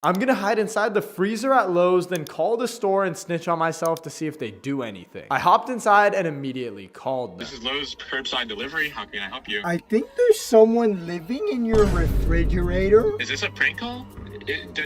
I'm gonna hide inside the freezer at Lowe's, then call the store and snitch on myself to see if they do anything. I hopped inside and immediately called them. This is Lowe's curbside delivery. How can I help you? I think there's someone living in your refrigerator. Is this a prank call?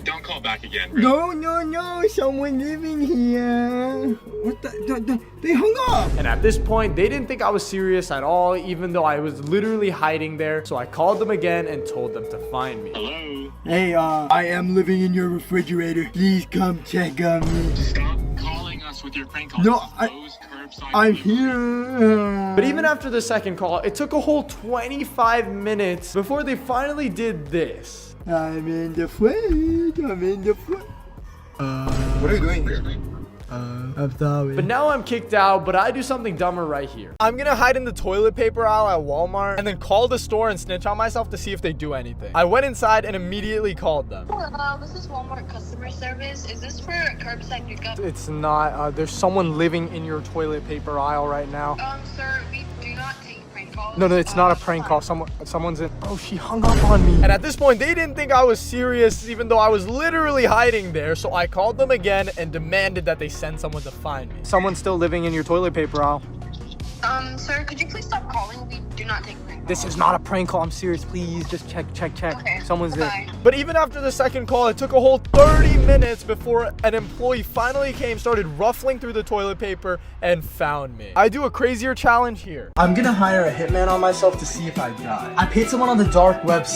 Don't call back again. No, someone living here. What the? They hung up. And at this point, they didn't think I was serious at all, even though I was literally hiding there. So I called them again and told them to find me. Hello? Hey, I am living in your refrigerator. Please come check on me. Stop calling us with your prank calls. No, Lowe's curbside I'm delivery. here. But even after the second call, it took a whole 25 minutes before they finally did this. I'm in the fridge. What are you doing here? I'm sorry. But now I'm kicked out, but I do something dumber right here. I'm gonna hide in the toilet paper aisle at Walmart and then call the store and snitch on myself to see if they do anything. I went inside and immediately called them. Hello, this is Walmart customer service. Is this for curbside pickup? It's not. There's someone living in your toilet paper aisle right now. Sir, we do not take prank calls. No, it's not a prank call. Someone's in. Oh, she hung up on me. And at this point, they didn't think I was serious, even though I was literally hiding there. So I called them again and demanded that they send someone to find me. Someone's still living in your toilet paper aisle. Sir, could you please stop calling? We do not take prank calls. This is not a prank call. I'm serious. Please, just check. Okay, Someone's there. bye. But even after the second call, it took a whole 30 minutes before an employee finally came, started ruffling through the toilet paper, and found me. I do a crazier challenge here. I'm gonna hire a hitman on myself to see if I die. I paid someone on the dark web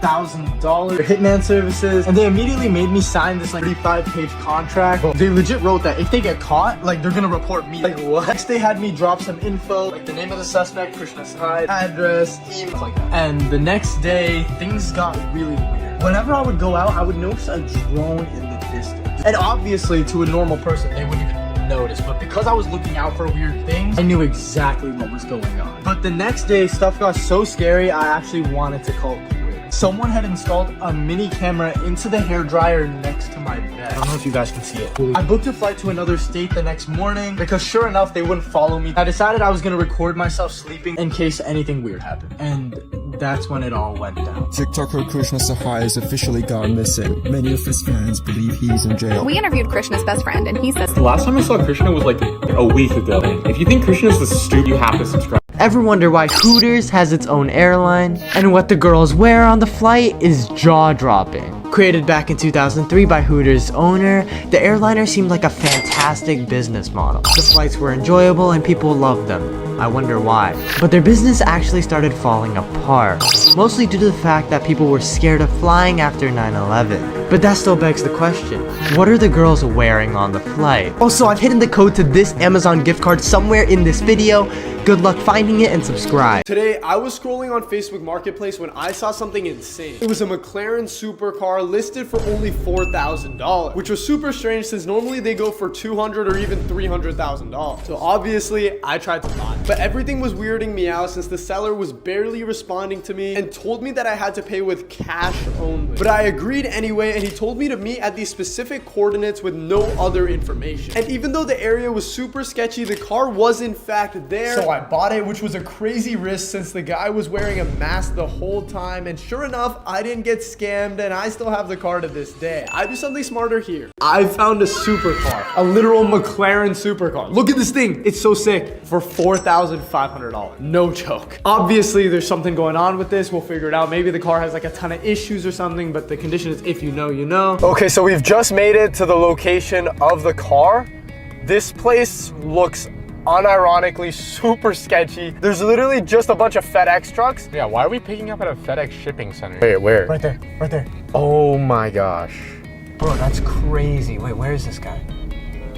$7,000 for hitman services, and they immediately made me sign this like 35-page contract. They legit wrote that if they get caught, like they're gonna report me. Like what? Next they had me drop some info, like the name of the suspect, Krishna, Sahay, address, email, like that. And the next day, things got really weird. Whenever I would go out, I would notice a drone in the distance. And obviously, to a normal person, they wouldn't even notice. But because I was looking out for weird things, I knew exactly what was going on. But the next day, stuff got so scary, I actually wanted to call quits. Someone had installed a mini camera into the hairdryer next to my bed. I don't know if you guys can see it. I booked a flight to another state the next morning because sure enough, they wouldn't follow me. I decided I was gonna record myself sleeping in case anything weird happened. And that's when it all went down. TikToker Krishna Sahay has officially gone missing. Many of his fans believe he's in jail. We interviewed Krishna's best friend, and he says The last time I saw Krishna was like a week ago. If you think Krishna's the stupid, you have to subscribe. Ever wonder why Hooters has its own airline? And what the girls wear on the flight is jaw-dropping. Created back in 2003 by Hooters' owner, the airliner seemed like a fantastic business model. The flights were enjoyable and people loved them. I wonder why. But their business actually started falling apart, mostly due to the fact that people were scared of flying after 9/11. But that still begs the question, what are the girls wearing on the flight? Also, I've hidden the code to this Amazon gift card somewhere in this video. Good luck finding it and subscribe. Today, I was scrolling on Facebook Marketplace when I saw something insane. It was a McLaren supercar listed for only $4,000, which was super strange since normally they go for $200,000 or even $300,000. So obviously, I tried to buy it. But everything was weirding me out since the seller was barely responding to me and told me that I had to pay with cash only. But I agreed anyway, and he told me to meet at these specific coordinates with no other information. And even though the area was super sketchy, the car was in fact there. So I bought it, which was a crazy risk since the guy was wearing a mask the whole time, and sure enough, I didn't get scammed and I still have the car to this day. I do something smarter here. I found a supercar, a literal McLaren supercar. Look at this thing, it's so sick, for $4,500, no joke. Obviously, there's something going on with this, we'll figure it out. Maybe the car has like a ton of issues or something, but the condition is if you know, you know. Okay, so we've just made it to the location of the car. This place looks unironically super sketchy. There's literally just a bunch of FedEx trucks. Yeah, why are we picking up at a FedEx shipping center? Wait, where? Right there, right there. Oh my gosh. Bro, that's crazy. Wait, where is this guy?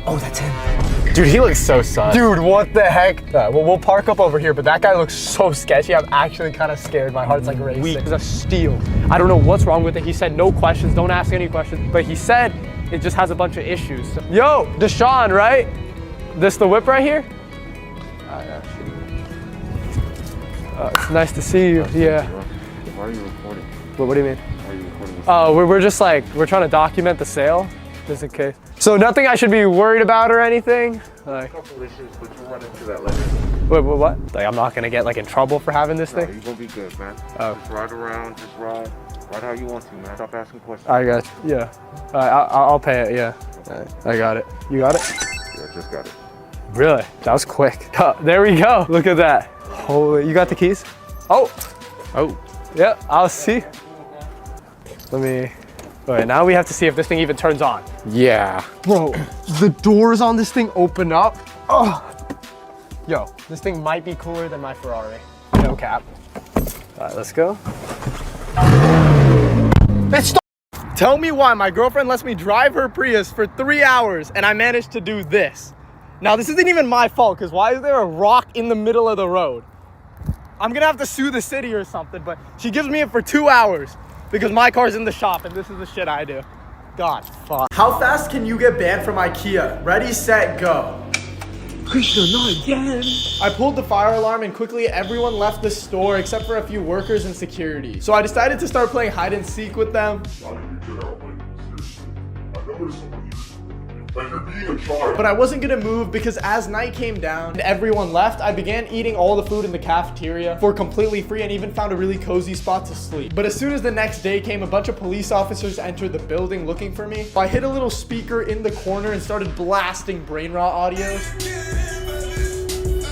Oh, that's him. Dude, he looks so sus. Dude, what the heck? Well, we'll park up over here, but that guy looks so sketchy. I'm actually kind of scared. My heart's like racing. It's a steal. I don't know what's wrong with it. He said no questions, don't ask any questions. But he said it just has a bunch of issues. So, yo, Deshaun, right? This the whip right here? It's nice to see you. Yeah. Why are you recording? What do you mean? Why are you recording this? Oh, we're just like, we're trying to document the sale, just in case. So nothing I should be worried about or anything? Like, A couple issues, but you run into that later. wait, what? Like, I'm not gonna get like in trouble for having this No, thing? you gonna be good, man. Oh. Just ride around, just ride. Right how you want to, man. Stop asking questions. I got you. Yeah. I'll pay it. Yeah. I got it. You got it? Yeah, just got it. Really? That was quick. Oh, there we go. Look at that. Holy, you got the keys? Oh. Oh. Yeah, I'll see. Let me. All right, now we have to see if this thing even turns on. Yeah. Bro, the doors on this thing open up. Oh. Yo, this thing might be cooler than my Ferrari. No cap. All right, let's go. Tell me why my girlfriend lets me drive her Prius for 3 hours and I managed to do this. Now, this isn't even my fault, because why is there a rock in the middle of the road? I'm gonna have to sue the city or something, but she gives me it for 2 hours because my car's in the shop and this is the shit I do. God, fuck. How fast can you get banned from IKEA? Ready, set, go. Krishna, not again. I pulled the fire alarm and quickly everyone left the store except for a few workers and security. So I decided to start playing hide and seek with them. But I wasn't gonna move because as night came down and everyone left, I began eating all the food in the cafeteria for completely free and even found a really cozy spot to sleep. But as soon as the next day came, a bunch of police officers entered the building looking for me. I hit a little speaker in the corner and started blasting brain rot audios.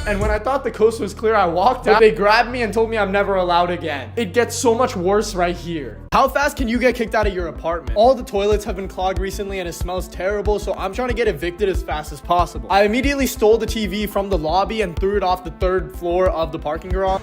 And when I thought the coast was clear, I walked out. They grabbed me and told me I'm never allowed again. It gets so much worse right here. How fast can you get kicked out of your apartment? All the toilets have been clogged recently and it smells terrible, so I'm trying to get evicted as fast as possible. I immediately stole the TV from the lobby and threw it off the 3rd floor of the parking garage.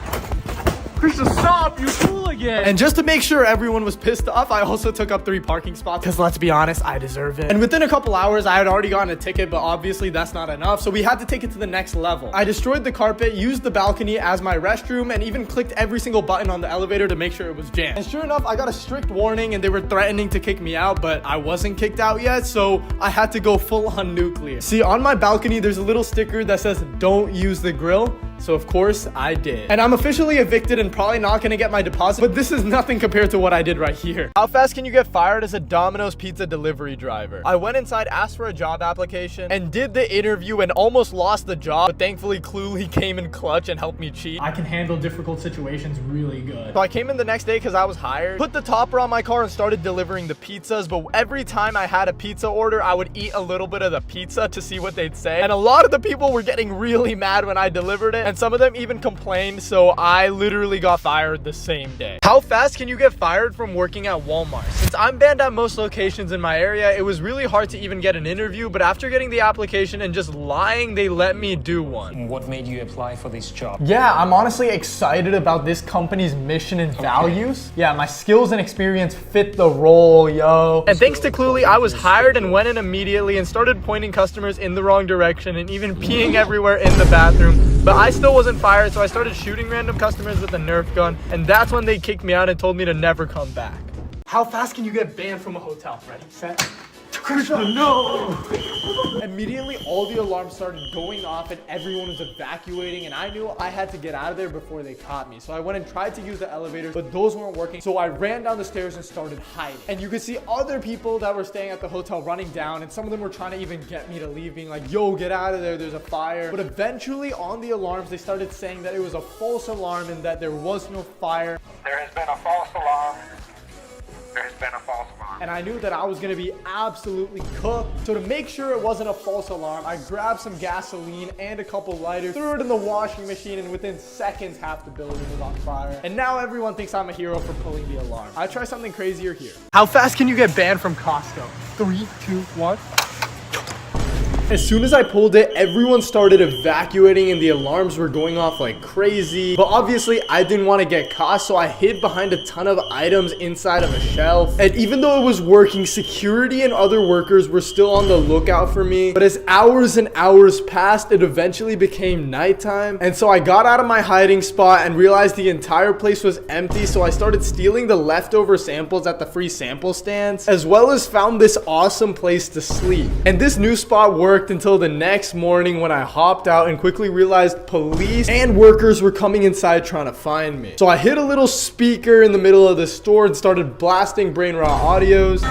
Krishna, stop! You fool again! And just to make sure everyone was pissed off, I also took up 3 parking spots, because let's be honest, I deserve it. And within a couple hours, I had already gotten a ticket, but obviously that's not enough, so we had to take it to the next level. I destroyed the carpet, used the balcony as my restroom, and even clicked every single button on the elevator to make sure it was jammed. And sure enough, I got a strict warning and they were threatening to kick me out, but I wasn't kicked out yet, so I had to go full on nuclear. See, on my balcony, there's a little sticker that says, "Don't use the grill." So of course I did. And I'm officially evicted and probably not gonna get my deposit, but this is nothing compared to what I did right here. How fast can you get fired as a Domino's pizza delivery driver? I went inside, asked for a job application, and did the interview and almost lost the job, but thankfully Cluey came in clutch and helped me cheat. I can handle difficult situations really good. So I came in the next day because I was hired, put the topper on my car and started delivering the pizzas, but every time I had a pizza order, I would eat a little bit of the pizza to see what they'd say. And a lot of the people were getting really mad when I delivered it, and some of them even complained, so I literally got fired the same day. How fast can you get fired from working at Walmart? Since I'm banned at most locations in my area, it was really hard to even get an interview, but after getting the application and just lying, they let me do one. What made you apply for this job? Yeah, I'm honestly excited about this company's mission and values. Yeah, my skills and experience fit the role, yo. And thanks to Cluey, I was hired and went in immediately and started pointing customers in the wrong direction and even peeing everywhere in the bathroom. But I still wasn't fired, so I started shooting random customers with a Nerf gun, and that's when they kicked me out and told me to never come back. How fast can you get banned from a hotel? Ready, set. Krishna, no! Immediately, all the alarms started going off and everyone was evacuating, and I knew I had to get out of there before they caught me. So I went and tried to use the elevators, but those weren't working. So I ran down the stairs and started hiding. And you could see other people that were staying at the hotel running down, and some of them were trying to even get me to leave, being like, yo, get out of there, there's a fire. But eventually, on the alarms, they started saying that it was a false alarm and that there was no fire. There has been a false alarm. There has been a false alarm. And I knew that I was gonna be absolutely cooked. So to make sure it wasn't a false alarm, I grabbed some gasoline and a couple lighters, threw it in the washing machine, and within seconds, half the building was on fire. And now everyone thinks I'm a hero for pulling the alarm. I try something crazier here. How fast can you get banned from Costco? 3, 2, 1. As soon as I pulled it, everyone started evacuating and the alarms were going off like crazy. But obviously, I didn't want to get caught, so I hid behind a ton of items inside of a shelf. And even though it was working, security and other workers were still on the lookout for me. But as hours and hours passed, it eventually became nighttime. And so I got out of my hiding spot and realized the entire place was empty, so I started stealing the leftover samples at the free sample stands, as well as found this awesome place to sleep. And this new spot worked until the next morning when I hopped out and quickly realized police and workers were coming inside trying to find me. So I hit a little speaker in the middle of the store and started blasting brain rot audios.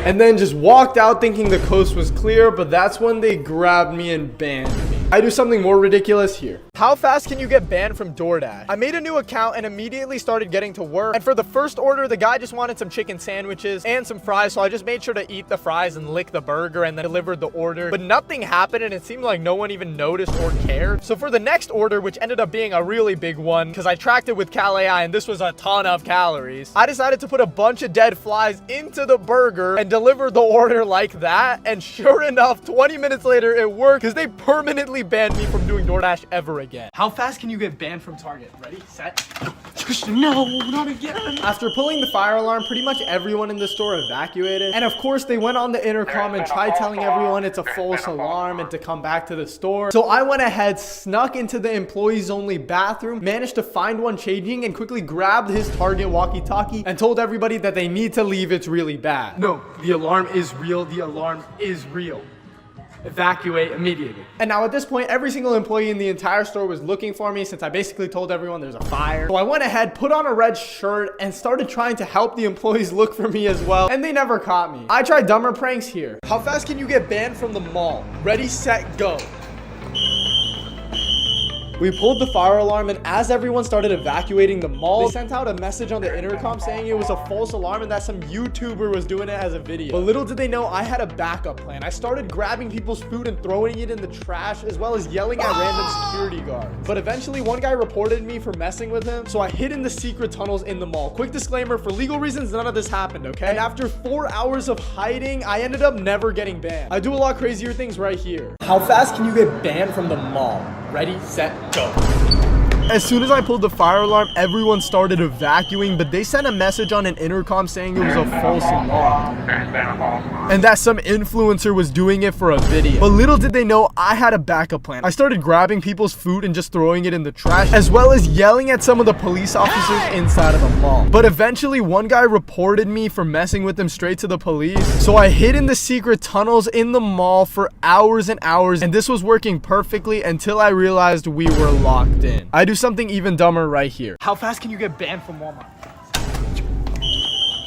And then just walked out thinking the coast was clear, but that's when they grabbed me and banned me. I do something more ridiculous here. How fast can you get banned from DoorDash? I made a new account and immediately started getting to work. And for the first order, the guy just wanted some chicken sandwiches and some fries. So I just made sure to eat the fries and lick the burger and then delivered the order. But nothing happened and it seemed like no one even noticed or cared. So for the next order, which ended up being a really big one, because I tracked it with CalAI and this was a ton of calories, I decided to put a bunch of dead flies into the burger and deliver the order like that. And sure enough, 20 minutes later, it worked because they permanently banned me from doing DoorDash ever again. How fast can you get banned from Target? Ready, set, no, not again. After pulling the fire alarm, pretty much everyone in the store evacuated. And of course, they went on the intercom and tried telling everyone it's a false alarm and to come back to the store. So I went ahead, snuck into the employees only bathroom, managed to find one changing and quickly grabbed his Target walkie-talkie and told everybody that they need to leave. It's really bad. No, the alarm is real. The alarm is real. Evacuate immediately. And now at this point, every single employee in the entire store was looking for me since I basically told everyone there's a fire. So I went ahead, put on a red shirt, and started trying to help the employees look for me as well. And they never caught me. I tried dumber pranks here. How fast can you get banned from the mall? Ready, set, go. We pulled the fire alarm, and as everyone started evacuating the mall, they sent out a message on the intercom saying it was a false alarm and that some YouTuber was doing it as a video. But little did they know I had a backup plan. I started grabbing people's food and throwing it in the trash, as well as yelling at random security guards. But eventually, one guy reported me for messing with him, so I hid in the secret tunnels in the mall. Quick disclaimer, for legal reasons, none of this happened, okay? And after 4 hours of hiding, I ended up never getting banned. I do a lot crazier things right here. How fast can you get banned from the mall? Ready, set, go. As soon as I pulled the fire alarm, everyone started evacuating, but they sent a message on an intercom saying it was a false alarm and that some influencer was doing it for a video. But little did they know I had a backup plan. I started grabbing people's food and just throwing it in the trash, as well as yelling at some of the police officers inside of the mall. But eventually, one guy reported me for messing with him straight to the police, so I hid in the secret tunnels in the mall for hours and hours, and this was working perfectly until I realized we were locked in. I do something even dumber right here. How fast can you get banned from Walmart?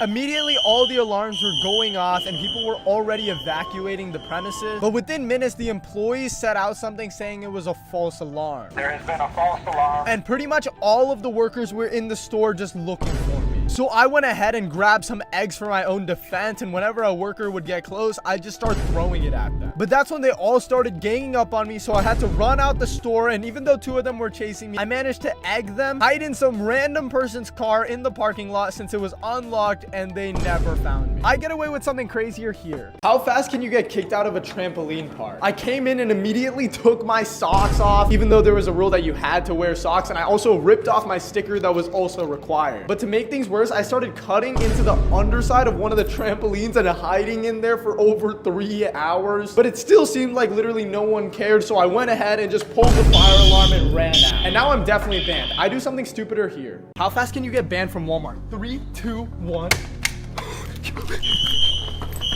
Immediately, all the alarms were going off and people were already evacuating the premises. But within minutes, the employees set out something saying it was a false alarm. There has been a false alarm. And pretty much all of the workers were in the store just looking for me. So I went ahead and grabbed some eggs for my own defense, and whenever a worker would get close, I just started throwing it at them. But that's when they all started ganging up on me, so I had to run out the store, and even though 2 of them were chasing me, I managed to egg them, hide in some random person's car in the parking lot since it was unlocked, and they never found me. I get away with something crazier here. How fast can you get kicked out of a trampoline park? I came in and immediately took my socks off, even though there was a rule that you had to wear socks, and I also ripped off my sticker that was also required. But to make things worse, I started cutting into the underside of one of the trampolines and hiding in there for over 3 hours. But it still seemed like literally no one cared, so I went ahead and just pulled the fire alarm and ran out. And now I'm definitely banned. I do something stupider here. How fast can you get banned from Walmart? 3, 2, 1.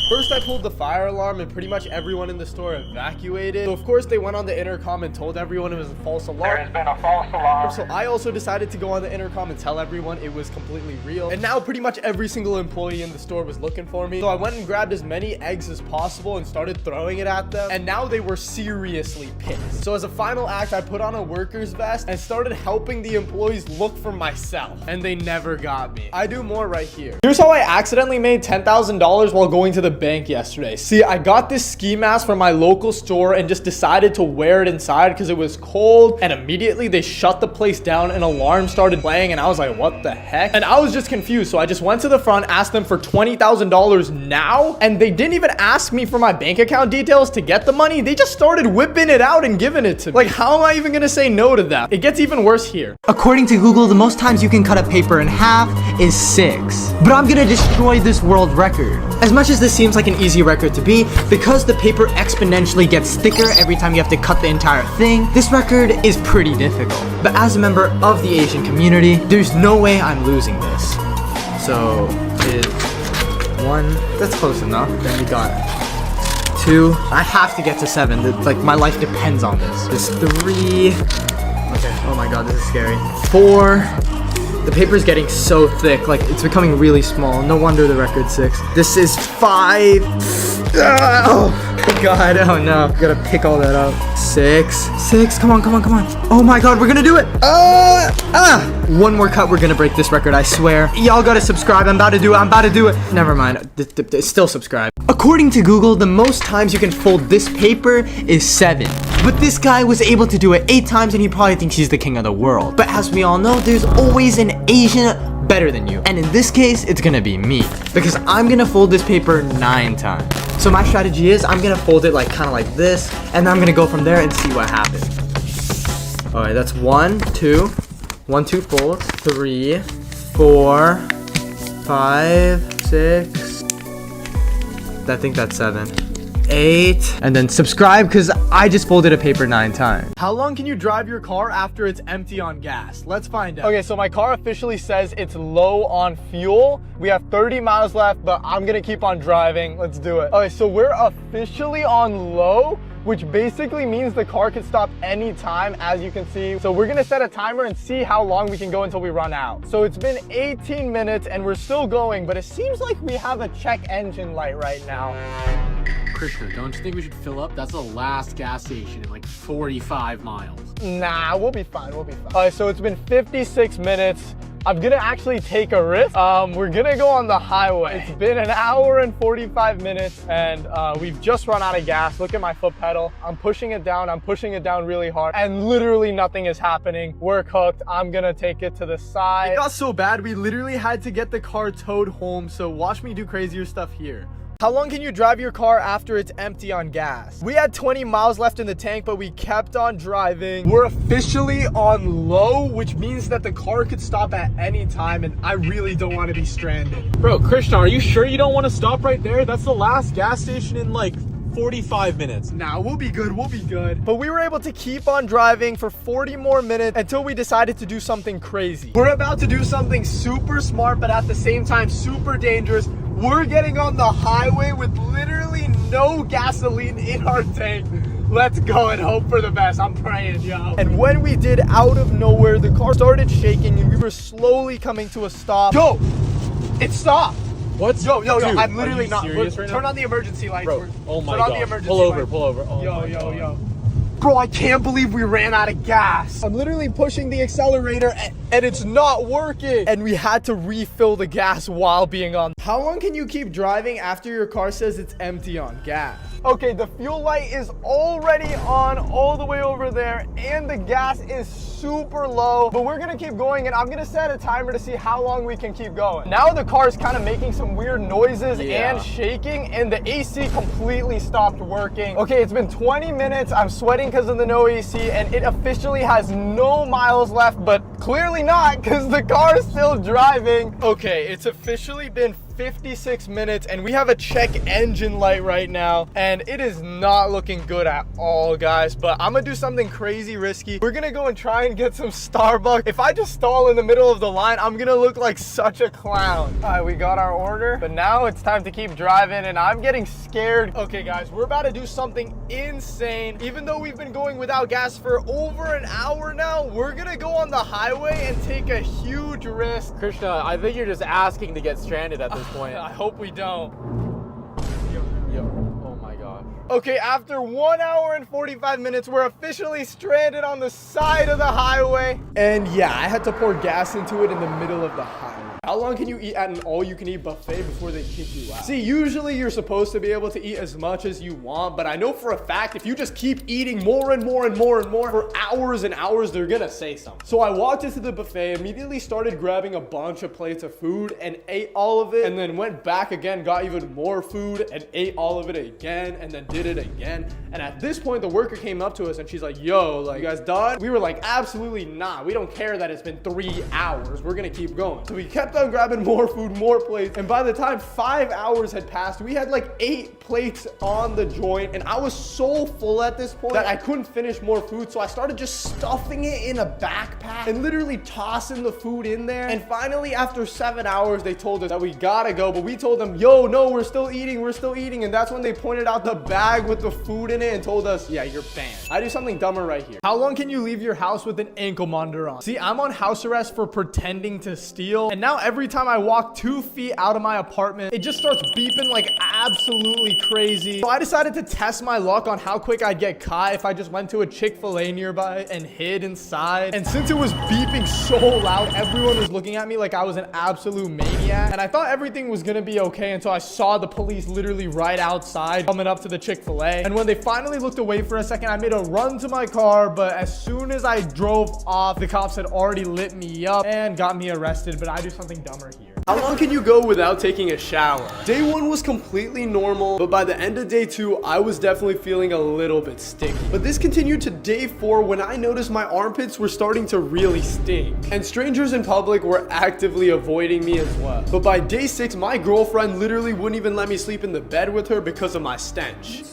First, I pulled the fire alarm and pretty much everyone in the store evacuated. So of course they went on the intercom and told everyone it was a false alarm. There has been a false alarm. So I also decided to go on the intercom and tell everyone it was completely real. And now pretty much every single employee in the store was looking for me. So I went and grabbed as many eggs as possible and started throwing it at them. And now they were seriously pissed. So as a final act, I put on a worker's vest and started helping the employees look for myself. And they never got me. I do more right here. Here's how I accidentally made $10,000 while going to the bank yesterday. See, I got this ski mask from my local store and just decided to wear it inside because it was cold, and immediately they shut the place down and alarm started playing, and I was like, what the heck? And I was just confused, so I just went to the front, asked them for $20,000 now, and they didn't even ask me for my bank account details to get the money. They just started whipping it out and giving it to me. Like, how am I even gonna say no to that? It gets even worse here. According to Google, the most times you can cut a paper in half is 6. But I'm gonna destroy this world record. As much as this seems like an easy record to be, because the paper exponentially gets thicker every time you have to cut the entire thing, this record is pretty difficult. But as a member of the Asian community, there's no way I'm losing this. So, is 1, that's close enough. Then we got 2, I have to get to 7, like my life depends on this. This 3, okay, oh my god, this is scary. 4, The paper's getting so thick, like it's becoming really small. No wonder the record's 6. This is 5. Oh god, oh no. Gotta pick all that up. 6. Come on. Oh my god, we're gonna do it. One more cut, we're gonna break this record, I swear. Y'all gotta subscribe. I'm about to do it. Never mind. Still subscribe. According to Google, the most times you can fold this paper is 7. But this guy was able to do it 8 times and he probably thinks he's the king of the world. But as we all know, there's always an Asian better than you. And in this case, it's gonna be me. Because I'm gonna fold this paper 9 times. So my strategy is I'm gonna fold it like kind of like this. And then I'm gonna go from there and see what happens. Alright, that's 1, 2. 1, 2 folds. 3, 4, 5, 6. I think that's 7. 8. And then subscribe because I just folded a paper 9 times. How long can you drive your car after it's empty on gas? Let's find out. Okay, so my car officially says it's low on fuel. We have 30 miles left, but I'm gonna keep on driving. Let's do it. Okay, so we're officially on low, which basically means the car can stop anytime, as you can see. So we're gonna set a timer and see how long we can go until we run out. So it's been 18 minutes and we're still going, but it seems like we have a check engine light right now. Krishna, don't you think we should fill up? That's the last gas station in like 45 miles. Nah, we'll be fine. Alright, so it's been 56 minutes. I'm gonna actually take a risk. We're gonna go on the highway. It's been an hour and 45 minutes and we've just run out of gas. Look at my foot pedal. I'm pushing it down really hard and literally nothing is happening. We're cooked. I'm gonna take it to the side. It got so bad, we literally had to get the car towed home, so watch me do crazier stuff here. How long can you drive your car after it's empty on gas? We had 20 miles left in the tank, but we kept on driving. We're officially on low, which means that the car could stop at any time, and I really don't want to be stranded. Bro, Krishna, are you sure you don't want to stop right there? That's the last gas station in like 45 minutes. Nah, we'll be good. But we were able to keep on driving for 40 more minutes until we decided to do something crazy. We're about to do something super smart, but at the same time, super dangerous. We're getting on the highway with literally no gasoline in our tank. Let's go and hope for the best. I'm praying, yo. And when we did, out of nowhere, the car started shaking and we were slowly coming to a stop. Yo, it stopped. What? Yo, Dude, I'm literally not. Serious right Turn now? on the emergency lights. Bro, oh my Turn on god. the emergency Pull over. lights. Oh Yo. Bro, I can't believe we ran out of gas. I'm literally pushing the accelerator and it's not working. And we had to refill the gas while being on. How long can you keep driving after your car says it's empty on gas? Okay, the fuel light is already on all the way over there and the gas is super low, but we're gonna keep going and I'm gonna set a timer to see how long we can keep going. Now the car is kind of making some weird noises and shaking and the AC completely stopped working. Okay, it's been 20 minutes. I'm sweating because of the no AC and it officially has no miles left, but clearly not because the car is still driving. Okay, it's officially been 56 minutes and we have a check engine light right now and it is not looking good at all, guys, but I'm gonna do something crazy risky. We're gonna go and try and get some Starbucks. If I just stall in the middle of the line, I'm gonna look like such a clown. All right, we got our order, but now it's time to keep driving and I'm getting scared. Okay, guys, we're about to do something insane. Even though we've been going without gas for over an hour now, we're gonna go on the highway and take a huge risk. Krishna, I think you're just asking to get stranded at this point. I hope we don't. Yo, oh my god. Okay, after 1 hour and 45 minutes, we're officially stranded on the side of the highway. And yeah, I had to pour gas into it in the middle of the highway. How long can you eat at an all-you-can-eat buffet before they kick you out? See, usually you're supposed to be able to eat as much as you want, but I know for a fact if you just keep eating more and more for hours and hours, they're gonna say something. So I walked into the buffet, immediately started grabbing a bunch of plates of food and ate all of it, and then went back again, got even more food and ate all of it again, and then did it again. And at this point, the worker came up to us and she's like, yo, like, you guys done? We were like, absolutely not. We don't care that it's been 3 hours. We're gonna keep going. So we kept kept on grabbing more food, more plates. And by the time 5 hours had passed, we had like 8 plates on the joint. And I was so full at this point that I couldn't finish more food. So I started just stuffing it in a backpack and literally tossing the food in there. And finally, after 7 hours, they told us that we gotta go. But we told them, yo, no, we're still eating. We're still eating. And that's when they pointed out the bag with the food in it and told us, yeah, you're banned. I do something dumber right here. How long can you leave your house with an ankle monitor on? See, I'm on house arrest for pretending to steal. And now every time I walk 2 feet out of my apartment, it just starts beeping like absolutely crazy. So I decided to test my luck on how quick I'd get caught if I just went to a Chick-fil-A nearby and hid inside. And since it was beeping so loud, everyone was looking at me like I was an absolute maniac. And I thought everything was gonna be okay until I saw the police literally right outside coming up to the Chick-fil-A. And when they finally looked away for a second, I made a run to my car, but as soon as I drove off, the cops had already lit me up and got me arrested. But I do something dumber here. How long can you go without taking a shower? Day 1 was completely normal, but by the end of day 2, I was definitely feeling a little bit sticky. But this continued to day 4 when I noticed my armpits were starting to really stink. And strangers in public were actively avoiding me as well. But by day 6, my girlfriend literally wouldn't even let me sleep in the bed with her because of my stench.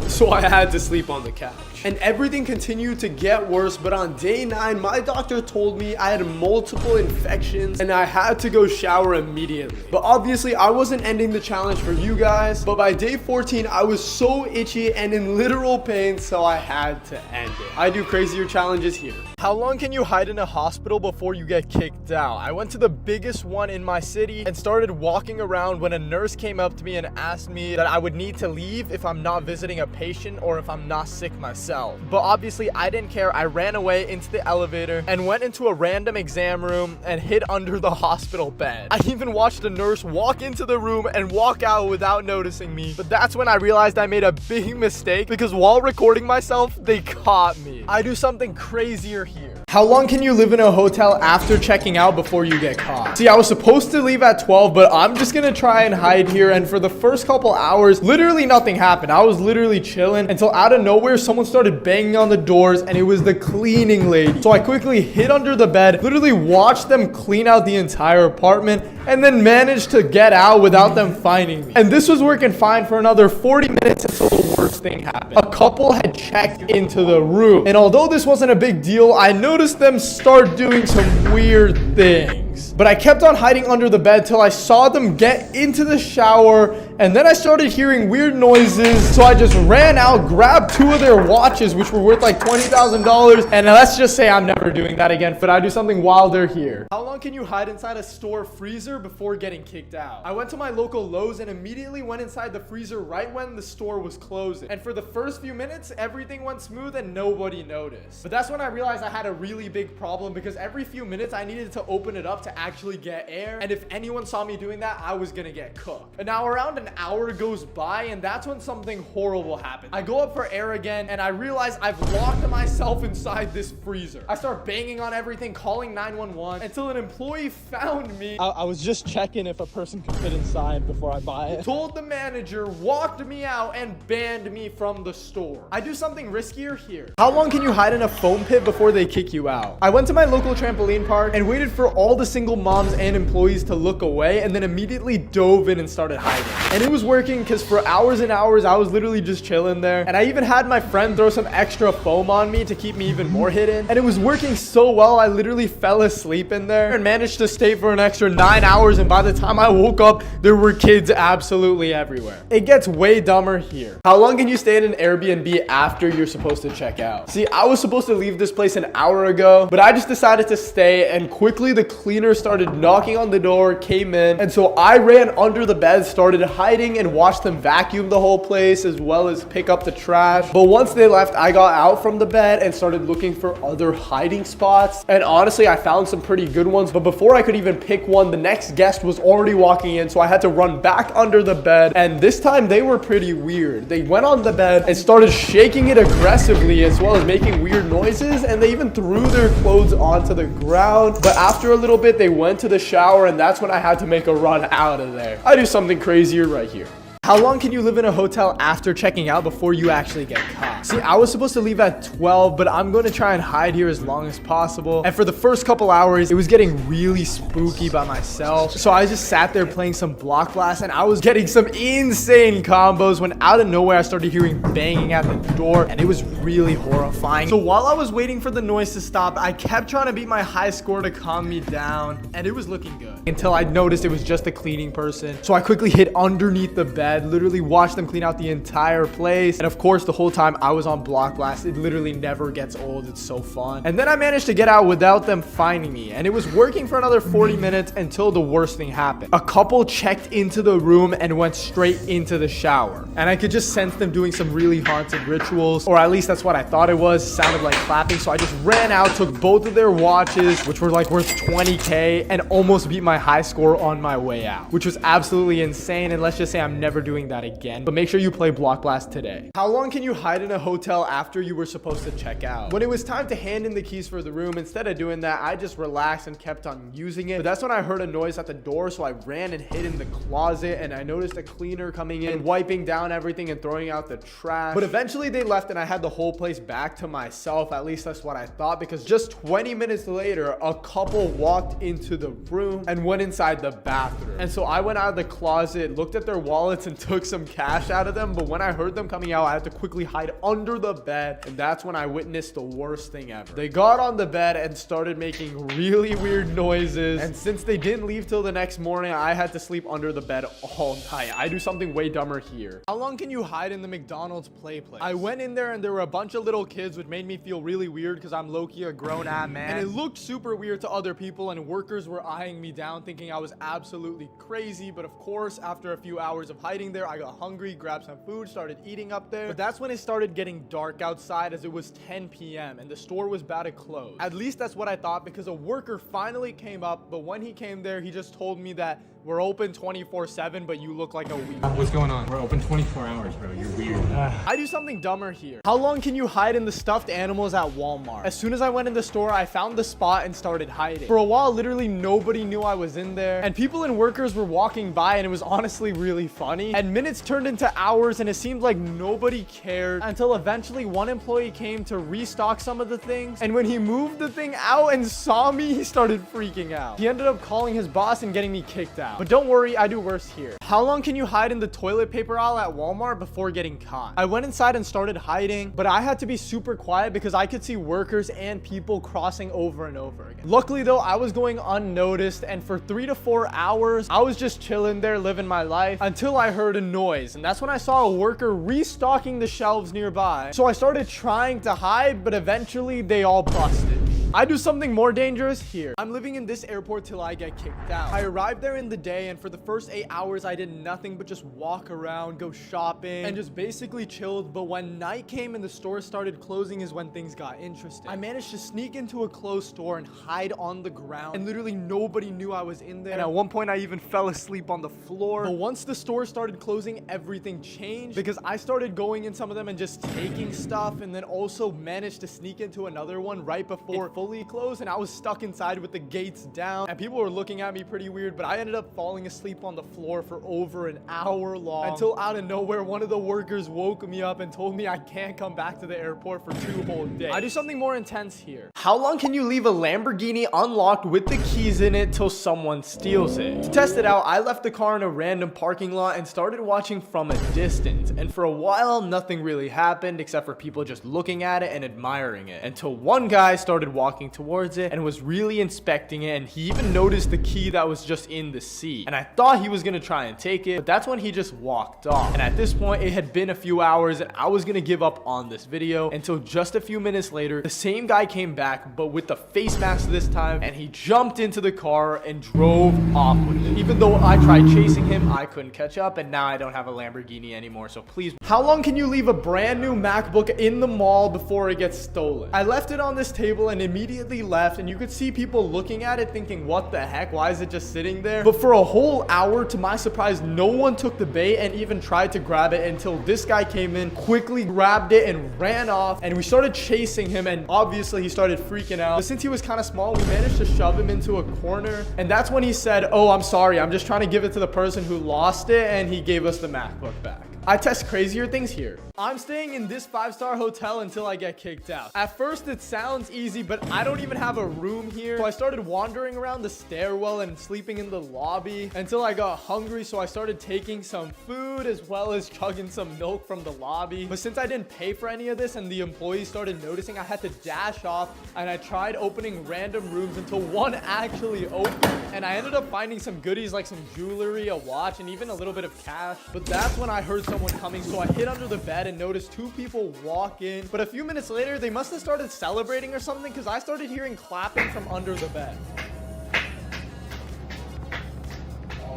So I had to sleep on the couch. And everything continued to get worse, but on day 9, my doctor told me I had multiple infections and I had to go shower immediately. But obviously, I wasn't ending the challenge for you guys. But by day 14, I was so itchy and in literal pain, so I had to end it. I do crazier challenges here. How long can you hide in a hospital before you get kicked out? I went to the biggest one in my city and started walking around when a nurse came up to me and asked me that I would need to leave if I'm not visiting a patient or if I'm not sick myself. But obviously I didn't care. I ran away into the elevator and went into a random exam room and hid under the hospital bed. I even watched a nurse walk into the room and walk out without noticing me. But that's when I realized I made a big mistake because while recording myself, they caught me. I do something crazier here. How long can you live in a hotel after checking out before you get caught? See, I was supposed to leave at 12, but I'm just gonna try and hide here. And for the first couple hours, literally nothing happened. I was literally chilling until out of nowhere, someone started banging on the doors and it was the cleaning lady. So I quickly hid under the bed, literally watched them clean out the entire apartment, and then managed to get out without them finding me. And this was working fine for another 40 minutes until the worst thing happened. A couple had checked into the room. And although this wasn't a big deal, I noticed them start doing some weird things. But I kept on hiding under the bed till I saw them get into the shower, and then I started hearing weird noises. So I just ran out, grabbed 2 of their watches, which were worth like $20,000. And let's just say I'm never doing that again, but I do something while they're here. How long can you hide inside a store freezer before getting kicked out? I went to my local Lowe's and immediately went inside the freezer right when the store was closing. And for the first few minutes, everything went smooth and nobody noticed. But that's when I realized I had a really big problem because every few minutes I needed to open it up to actually get air. And if anyone saw me doing that, I was gonna get cooked. And now around an hour goes by and that's when something horrible happens. I go up for air again and I realize I've locked myself inside this freezer. I start banging on everything, calling 911 until an employee found me. I was just checking if a person could fit inside before I buy it. Told the manager, walked me out, and banned me from the store. I do something riskier here. How long can you hide in a foam pit before they kick you out? I went to my local trampoline park and waited for all the single moms and employees to look away and then immediately dove in and started hiding. And it was working because for hours and hours, I was literally just chilling there. And I even had my friend throw some extra foam on me to keep me even more hidden. And it was working so well, I literally fell asleep in there and managed to stay for an extra 9 hours. And by the time I woke up, there were kids absolutely everywhere. It gets way dumber here. How long can you stay in an Airbnb after you're supposed to check out? See, I was supposed to leave this place an hour ago, but I just decided to stay, and quickly the cleaner started knocking on the door, came in, and so I ran under the bed, started hiding, and watched them vacuum the whole place as well as pick up the trash. But once they left, I got out from the bed and started looking for other hiding spots, and honestly, I found some pretty good ones. But before I could even pick one, the next guest was already walking in, so I had to run back under the bed. And this time they were pretty weird. They went on the bed and started shaking it aggressively as well as making weird noises, and they even threw their clothes onto the ground. But after a little bit, they went to the shower, and that's when I had to make a run out of there. I do something crazier right here. How long can you live in a hotel after checking out before you actually get caught? o'clock. See, I was supposed to leave at 12, but I'm going to try and hide here as long as possible. And for the first couple hours, it was getting really spooky by myself. So I just sat there playing some Block Blast, and I was getting some insane combos when out of nowhere I started hearing banging at the door, and it was really horrifying. So while I was waiting for the noise to stop, I kept trying to beat my high score to calm me down, and it was looking good until I noticed it was just a cleaning person. So I quickly hid underneath the bed, literally watched them clean out the entire place. And of course, the whole time I was on Block Blast. It literally never gets old. It's so fun. And then I managed to get out without them finding me, and it was working for another 40 minutes until the worst thing happened. A couple checked into the room and went straight into the shower, and I could just sense them doing some really haunted rituals, or at least that's what I thought it was. It sounded like clapping. So I just ran out, took both of their watches, which were like worth 20k, and almost beat my high score on my way out, which was absolutely insane. And let's just say I'm never doing that again. But make sure you play Block Blast today. How long can you hide in a hotel after you were supposed to check out? When it was time to hand in the keys for the room, instead of doing that, I just relaxed and kept on using it. But that's when I heard a noise at the door, so I ran and hid in the closet, and I noticed a cleaner coming in, wiping down everything and throwing out the trash. But eventually they left, and I had the whole place back to myself. At least that's what I thought, because just 20 minutes later, a couple walked into the room and went inside the bathroom. And so I went out of the closet, looked at their wallets, and took some cash out of them. But when I heard them coming out, I had to quickly hide under the bed, and that's when I witnessed the worst thing ever. They got on the bed and started making really weird noises, and since they didn't leave till the next morning, I had to sleep under the bed all night. I do something way dumber here. How long can you hide in the McDonald's play place? I went in there and there were a bunch of little kids, which made me feel really weird because I'm low-key a grown-ass man, and it looked super weird to other people, and workers were eyeing me down thinking I was absolutely crazy. But of course, after a few hours of hiding there, I got hungry, grabbed some food, started eating up there. But that's when it started getting dark outside, as it was 10 p.m. and the store was about to close. At least that's what I thought, because a worker finally came up, but when he came there, he just told me that we're open 24/7, but you look like a weird. What's going on? We're open 24 hours, bro. You're weird. I do something dumber here. How long can you hide in the stuffed animals at Walmart? As soon as I went in the store, I found the spot and started hiding. For a while, literally nobody knew I was in there, and people and workers were walking by, and it was honestly really funny. And minutes turned into hours, and it seemed like nobody cared, until eventually one employee came to restock some of the things, and when he moved the thing out and saw me, he started freaking out. He ended up calling his boss and getting me kicked out. But don't worry, I do worse here. How long can you hide in the toilet paper aisle at Walmart before getting caught? I went inside and started hiding, but I had to be super quiet because I could see workers and people crossing over and over again. Luckily though, I was going unnoticed, and for 3 to 4 hours, I was just chilling there living my life until I heard a noise, and that's when I saw a worker restocking the shelves nearby. So I started trying to hide, but eventually they all busted. I do something more dangerous here. I'm living in this airport till I get kicked out. I arrived there in the day, and for the first 8 hours, I did nothing but just walk around, go shopping, and just basically chilled. But when night came and the stores started closing is when things got interesting. I managed to sneak into a closed store and hide on the ground, and literally nobody knew I was in there. And at one point, I even fell asleep on the floor. But once the store started closing, everything changed, because I started going in some of them and just taking stuff, and then also managed to sneak into another one right before it fully closed, and I was stuck inside with the gates down, and people were looking at me pretty weird. But I ended up falling asleep on the floor for over an hour long, until out of nowhere one of the workers woke me up and told me I can't come back to the airport for 2 whole days. I do something more intense here. How long can you leave a Lamborghini unlocked with the keys in it till someone steals it? To test it out, I left the car in a random parking lot and started watching from a distance, and for a while nothing really happened except for people just looking at it and admiring it, until one guy started walking towards it and was really inspecting it, and he even noticed the key that was just in the seat, and I thought he was gonna try and take it, but that's when he just walked off. And at this point, it had been a few hours and I was gonna give up on this video, until just a few minutes later, the same guy came back, but with the face mask this time, and he jumped into the car and drove off with it. Even though I tried chasing him, I couldn't catch up, and now I don't have a Lamborghini anymore. So please, how long can you leave a brand new MacBook in the mall before it gets stolen? I left it on this table and immediately left, and you could see people looking at it thinking, what the heck, why is it just sitting there? But for a whole hour, to my surprise, no one took the bait and even tried to grab it, until this guy came in, quickly grabbed it and ran off, and we started chasing him, and obviously he started freaking out. But since he was kind of small, we managed to shove him into a corner, and that's when he said, oh, I'm sorry, I'm just trying to give it to the person who lost it, and he gave us the MacBook back. I test crazier things here. I'm staying in this 5-star hotel until I get kicked out. At first it sounds easy, but I don't even have a room here. So I started wandering around the stairwell and sleeping in the lobby until I got hungry. So I started taking some food as well as chugging some milk from the lobby. But since I didn't pay for any of this and the employees started noticing, I had to dash off, and I tried opening random rooms until one actually opened, and I ended up finding some goodies like some jewelry, a watch, and even a little bit of cash. But that's when I heard someone coming, so I hid under the bed and noticed 2 people walk in. But a few minutes later, they must have started celebrating or something, because I started hearing clapping from under the bed.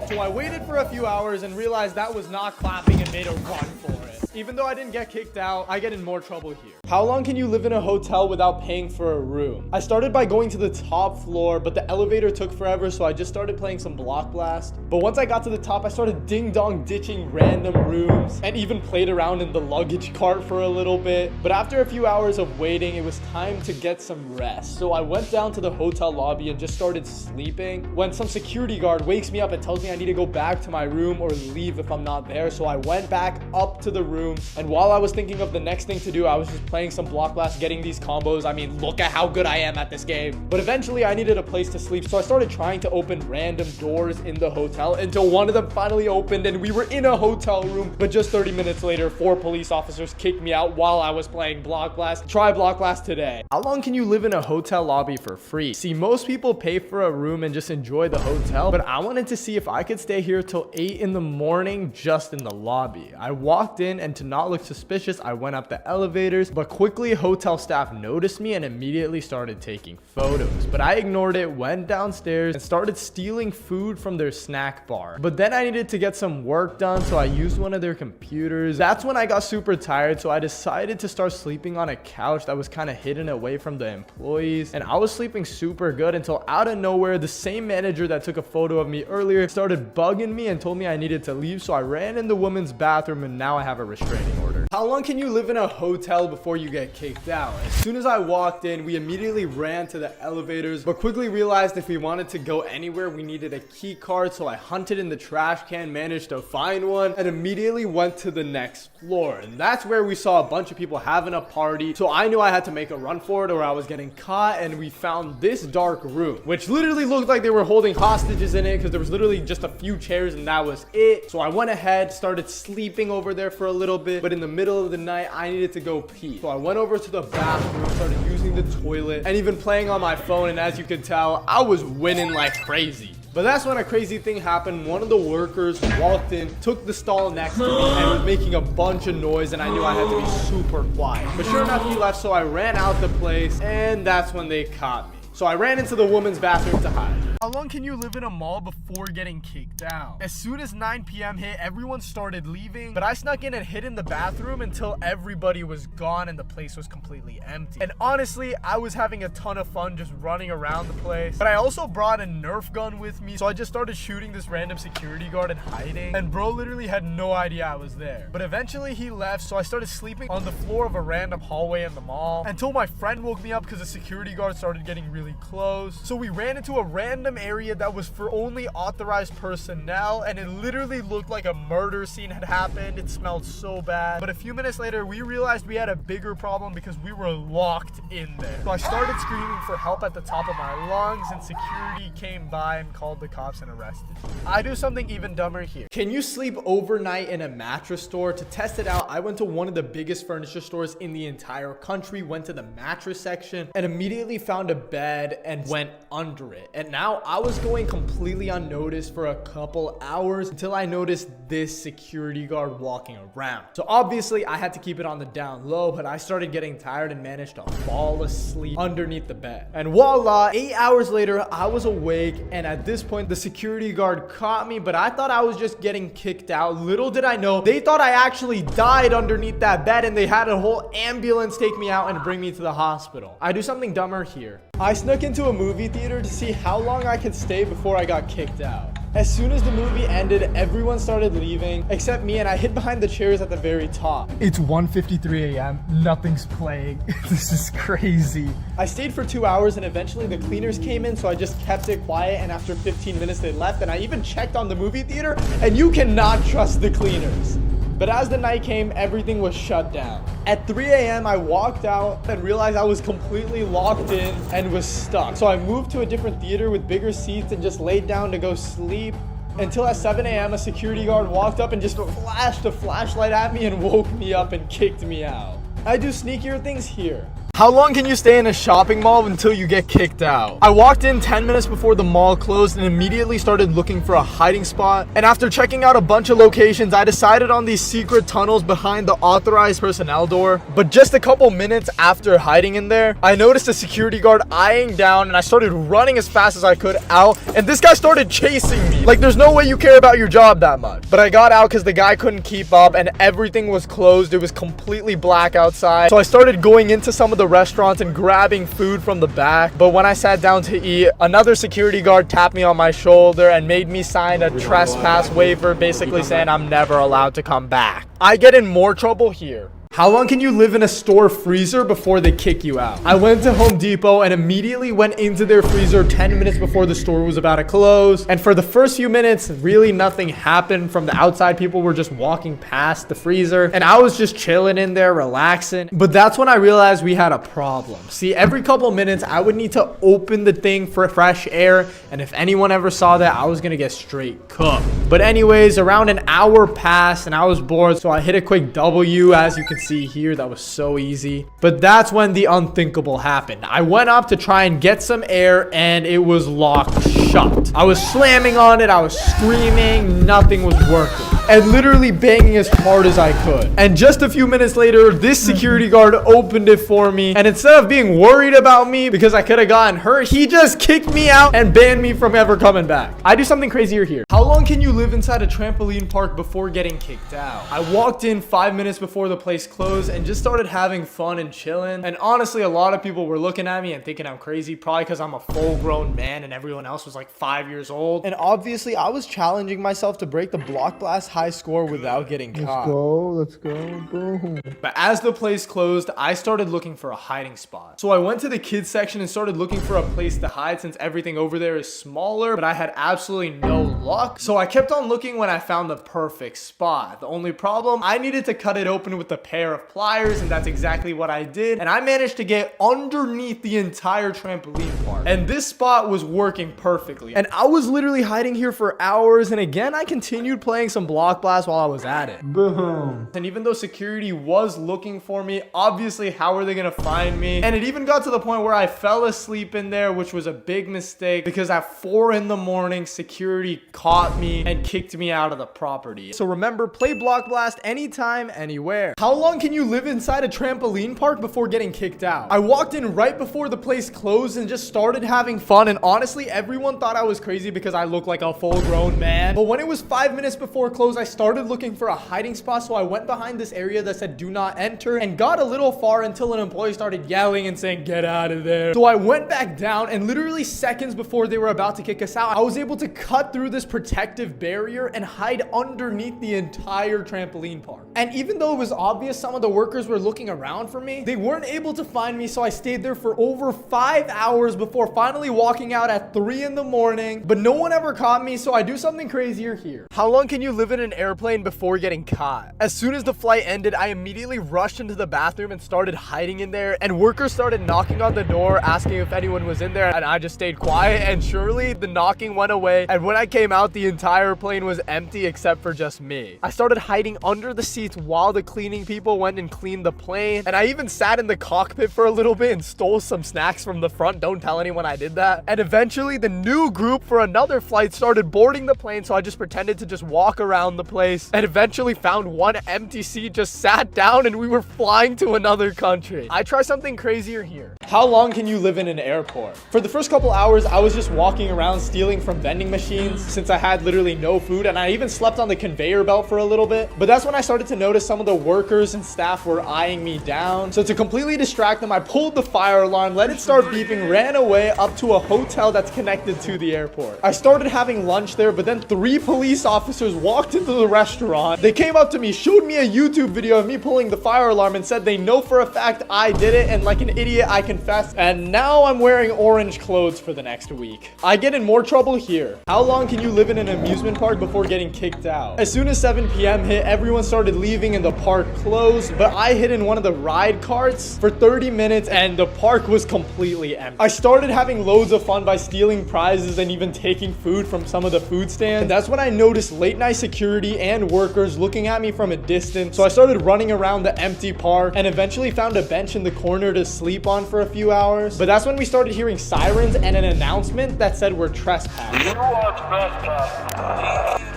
So I waited for a few hours and realized that was not clapping and made a run for it. Even though I didn't get kicked out, I get in more trouble here. How long can you live in a hotel without paying for a room? I started by going to the top floor, but the elevator took forever, so I just started playing some Block Blast. But once I got to the top, I started ding-dong ditching random rooms and even played around in the luggage cart for a little bit. But after a few hours of waiting, it was time to get some rest. So I went down to the hotel lobby and just started sleeping when some security guard wakes me up and tells me I need to go back to my room or leave if I'm not there. So I went back up to the room, and while I was thinking of the next thing to do, I was just playing some Block Blast, getting these combos. I mean, look at how good I am at this game. But eventually I needed a place to sleep, so I started trying to open random doors in the hotel until one of them finally opened and we were in a hotel room. But just 30 minutes later, 4 police officers kicked me out while I was playing Block Blast. Try Block Blast today. How long can you live in a hotel lobby for free? See, most people pay for a room and just enjoy the hotel, but I wanted to see if I could stay here till 8 in the morning just in the lobby. I walked in, and to not look suspicious, I went up the elevators, but quickly hotel staff noticed me and immediately started taking photos. But I ignored it, went downstairs, and started stealing food from their snack bar. But then I needed to get some work done, so I used one of their computers. That's when I got super tired, so I decided to start sleeping on a couch that was kind of hidden away from the employees. And I was sleeping super good until out of nowhere, the same manager that took a photo of me earlier started bugging me and told me I needed to leave, so I ran in the women's bathroom, and now I have a restraining order. How long can you live in a hotel before you get kicked out? As soon as I walked in, we immediately ran to the elevators, but quickly realized if we wanted to go anywhere, we needed a key card. So I hunted in the trash can, managed to find one, and immediately went to the next floor. And that's where we saw a bunch of people having a party. So I knew I had to make a run for it or I was getting caught. And we found this dark room, which literally looked like they were holding hostages in it, because there was literally just a few chairs and that was it. So I went ahead, started sleeping over there for a little bit, but in the middle of the night, I needed to go pee. So I went over to the bathroom, started using the toilet, and even playing on my phone. And as you could tell, I was winning like crazy. But that's when a crazy thing happened. One of the workers walked in, took the stall next to me, and was making a bunch of noise, and I knew I had to be super quiet. But sure enough, he left, so I ran out the place, and that's when they caught me. So I ran into the woman's bathroom to hide. How long can you live in a mall before getting kicked out? As soon as 9 p.m. hit, everyone started leaving, but I snuck in and hid in the bathroom until everybody was gone and the place was completely empty. And honestly, I was having a ton of fun just running around the place. But I also brought a Nerf gun with me, so I just started shooting this random security guard and hiding. And bro literally had no idea I was there. But eventually he left, so I started sleeping on the floor of a random hallway in the mall until my friend woke me up because the security guard started getting really close. So we ran into a random area that was for only authorized personnel, and it literally looked like a murder scene had happened. It smelled so bad. But a few minutes later, we realized we had a bigger problem because we were locked in there. So I started screaming for help at the top of my lungs, and security came by and called the cops and arrested me. I do something even dumber here. Can you sleep overnight in a mattress store? To test it out, I went to one of the biggest furniture stores in the entire country, went to the mattress section, and immediately found a bed and went under it. And now I was going completely unnoticed for a couple hours until I noticed this security guard walking around. So obviously I had to keep it on the down low, but I started getting tired and managed to fall asleep underneath the bed. And voila, 8 hours later, I was awake, and at this point the security guard caught me, but I thought I was just getting kicked out. Little did I know, they thought I actually died underneath that bed, and they had a whole ambulance take me out and bring me to the hospital. I do something dumber here. I snuck into a movie theater to see how long I could stay before I got kicked out. As soon as the movie ended, everyone started leaving except me, and I hid behind the chairs at the very top. It's 1:53 a.m. Nothing's playing. This is crazy. I stayed for 2 hours, and eventually the cleaners came in, so I just kept it quiet, and after 15 minutes they left, and I even checked on the movie theater, and you cannot trust the cleaners. But as the night came, everything was shut down. At 3 a.m., I walked out and realized I was completely locked in and was stuck. So I moved to a different theater with bigger seats and just laid down to go sleep. Until at 7 a.m., a security guard walked up and just flashed a flashlight at me and woke me up and kicked me out. I do sneakier things here. How long can you stay in a shopping mall until you get kicked out? I walked in 10 minutes before the mall closed and immediately started looking for a hiding spot. And after checking out a bunch of locations, I decided on these secret tunnels behind the authorized personnel door. But just a couple minutes after hiding in there, I noticed a security guard eyeing down and I started running as fast as I could out. And this guy started chasing me. Like, there's no way you care about your job that much. But I got out because the guy couldn't keep up and everything was closed. It was completely black outside. So I started going into some of the restaurants and grabbing food from the back. But when I sat down to eat, another security guard tapped me on my shoulder and made me sign a trespass waiver, basically saying I'm never allowed to come back. I get in more trouble here. How long can you live in a store freezer before they kick you out? I went to Home Depot and immediately went into their freezer 10 minutes before the store was about to close. And for the first few minutes, really nothing happened. From the outside, people were just walking past the freezer and I was just chilling in there, relaxing. But that's when I realized we had a problem. See, every couple minutes, I would need to open the thing for fresh air. And if anyone ever saw that, I was gonna get straight cooked. But anyways, around an hour passed and I was bored. So I hit a quick W, as you can see here. That was so easy. But that's when the unthinkable happened. I went up to try and get some air and it was locked shut. I was slamming on it, I was screaming, nothing was working, and literally banging as hard as I could. And just a few minutes later, this security guard opened it for me, and instead of being worried about me because I could have gotten hurt, he just kicked me out and banned me from ever coming back. I do something crazier here. How long can you live inside a trampoline park before getting kicked out? I walked in 5 minutes before the place closed and just started having fun and chilling. And honestly, a lot of people were looking at me and thinking I'm crazy, probably because I'm a full-grown man and everyone else was like 5 years old. And obviously, I was challenging myself to break the block blast high score without getting caught. Let's go, boom. But as the place closed, I started looking for a hiding spot. So I went to the kids section and started looking for a place to hide since everything over there is smaller, but I had absolutely no luck. So I kept on looking when I found the perfect spot. The only problem, I needed to cut it open with a pair of pliers, and that's exactly what I did. And I managed to get underneath the entire trampoline park. And this spot was working perfectly. And I was literally hiding here for hours. And again, I continued playing some Block Blast while I was at it. Boom. And even though security was looking for me, obviously, how are they gonna find me? And it even got to the point where I fell asleep in there, which was a big mistake because at 4 in the morning, security caught me and kicked me out of the property. So remember, play Block Blast anytime, anywhere. How long can you live inside a trampoline park before getting kicked out? I walked in right before the place closed and just started having fun. And honestly, everyone thought I was crazy because I look like a full-grown man. But when it was 5 minutes before close, I started looking for a hiding spot. So I went behind this area that said do not enter and got a little far until an employee started yelling and saying get out of there. So I went back down, and literally seconds before they were about to kick us out, I was able to cut through this protective barrier and hide underneath the entire trampoline park. And even though it was obvious some of the workers were looking around for me, they weren't able to find me. So I stayed there for over 5 hours before finally walking out at 3 in the morning. But no one ever caught me, so I do something crazier here. How long can you live in an airplane before getting caught? As soon as the flight ended, I immediately rushed into the bathroom and started hiding in there. And workers started knocking on the door, asking if anyone was in there. And I just stayed quiet. And surely the knocking went away. And when I came out, the entire plane was empty except for just me. I started hiding under the seats while the cleaning people went and cleaned the plane. And I even sat in the cockpit for a little bit and stole some snacks from the front. Don't tell anyone I did that. And eventually the new group for another flight started boarding the plane. So I just pretended to just walk around the place and eventually found one empty seat, just sat down, and we were flying to another country. I try something crazier here. How long can you live in an airport? For the first couple hours, I was just walking around stealing from vending machines since I had literally no food, and I even slept on the conveyor belt for a little bit. But that's when I started to notice some of the workers and staff were eyeing me down. So to completely distract them, I pulled the fire alarm, let it start beeping, ran away up to a hotel that's connected to the airport. I started having lunch there, but then 3 police officers walked into the restaurant. They came up to me, showed me a YouTube video of me pulling the fire alarm, and said they know for a fact I did it, and like an idiot, I confessed confess, and now I'm wearing orange clothes for the next week. I get in more trouble here. How long can you live in an amusement park before getting kicked out? As soon as 7 p.m. hit, everyone started leaving and the park closed, but I hid in one of the ride carts for 30 minutes and the park was completely empty. I started having loads of fun by stealing prizes and even taking food from some of the food stands. And that's when I noticed late night security and workers looking at me from a distance. So I started running around the empty park and eventually found a bench in the corner to sleep on for a few hours. But that's when we started hearing sirens and an announcement that said we're trespassing. You are trespassing.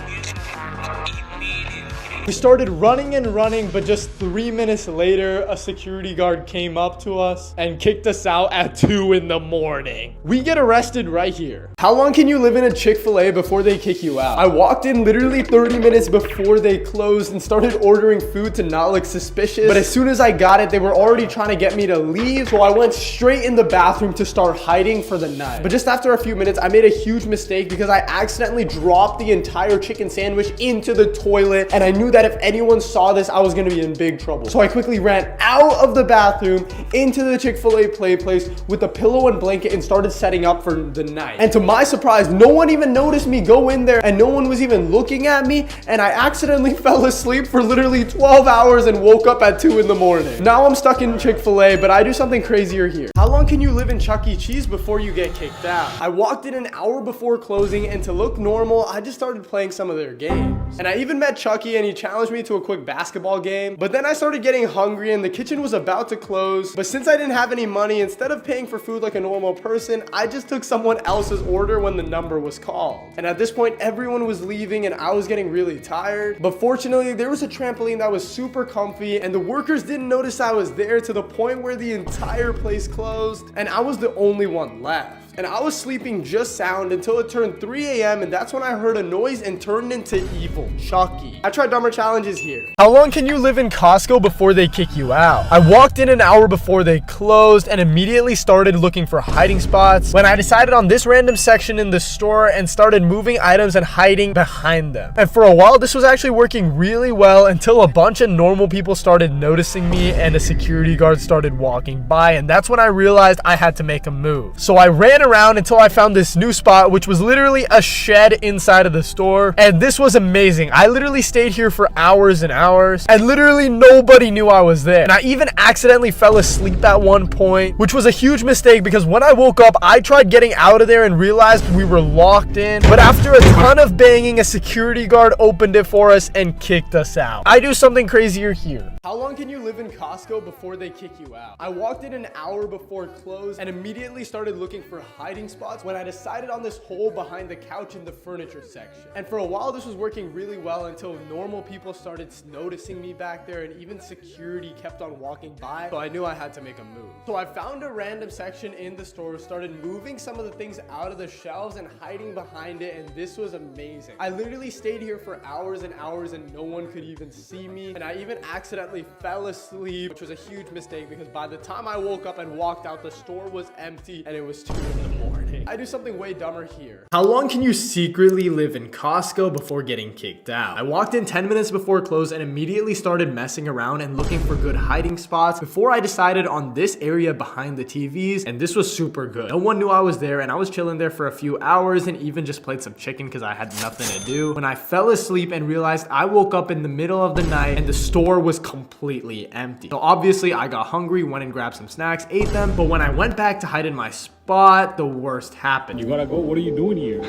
We started running and running, but just 3 minutes later, a security guard came up to us and kicked us out at 2 in the morning. We get arrested right here. How long can you live in a Chick-fil-A before they kick you out? I walked in literally 30 minutes before they closed and started ordering food to not look suspicious. But as soon as I got it, they were already trying to get me to leave. So I went straight in the bathroom to start hiding for the night. But just after a few minutes, I made a huge mistake because I accidentally dropped the entire chicken sandwich into the toilet. And I knew that if anyone saw this, I was gonna be in big trouble. So I quickly ran out of the bathroom into the Chick-fil-A play place with a pillow and blanket and started setting up for the night. And to my surprise, no one even noticed me go in there and no one was even looking at me. And I accidentally fell asleep for literally 12 hours and woke up at 2 in the morning. Now I'm stuck in Chick-fil-A, but I do something crazier here. How long can you live in Chuck E. Cheese before you get kicked out? I walked in an hour before closing, and to look normal, I just started playing some of their games. And I even met Chucky and he challenged me to a quick basketball game. But then I started getting hungry and the kitchen was about to close. But since I didn't have any money, instead of paying for food like a normal person, I just took someone else's order when the number was called. And at this point, everyone was leaving and I was getting really tired. But fortunately, there was a trampoline that was super comfy and the workers didn't notice I was there, to the point where the entire place closed and I was the only one left. And I was sleeping just sound until it turned 3 a.m. and that's when I heard a noise and turned into evil Chucky. I tried dumber challenges here. How long can you live in Costco before they kick you out? I walked in an hour before they closed and immediately started looking for hiding spots when I decided on this random section in the store and started moving items and hiding behind them. And for a while, this was actually working really well until a bunch of normal people started noticing me and a security guard started walking by, and that's when I realized I had to make a move. So I ran around until I found this new spot, which was literally a shed inside of the store, and this was amazing. I literally stayed here for hours and hours and literally nobody knew I was there. And I even accidentally fell asleep at one point, which was a huge mistake because when I woke up, I tried getting out of there and realized we were locked in. But after a ton of banging, a security guard opened it for us and kicked us out. I do something crazier here. How long can you live in Costco before they kick you out? I walked in an hour before close and immediately started looking for hiding spots when I decided on this hole behind the couch in the furniture section. And for a while, this was working really well until normal people started noticing me back there and even security kept on walking by. So I knew I had to make a move. So I found a random section in the store, started moving some of the things out of the shelves and hiding behind it, and this was amazing. I literally stayed here for hours and hours and no one could even see me. And I even accidentally fell asleep, which was a huge mistake because by the time I woke up and walked out, the store was empty and it was 2 in the morning. I do something way dumber here. How long can you secretly live in Costco before getting kicked out? I walked in 10 minutes before close and immediately started messing around and looking for good hiding spots before I decided on this area behind the TVs, and this was super good. No one knew I was there and I was chilling there for a few hours and even just played some chicken because I had nothing to do when I fell asleep and realized I woke up in the middle of the night and the store was completely empty. So obviously I got hungry, went and grabbed some snacks, ate them, but when I went back to hide in my spot, the worst happened. You gotta go. What are you doing here?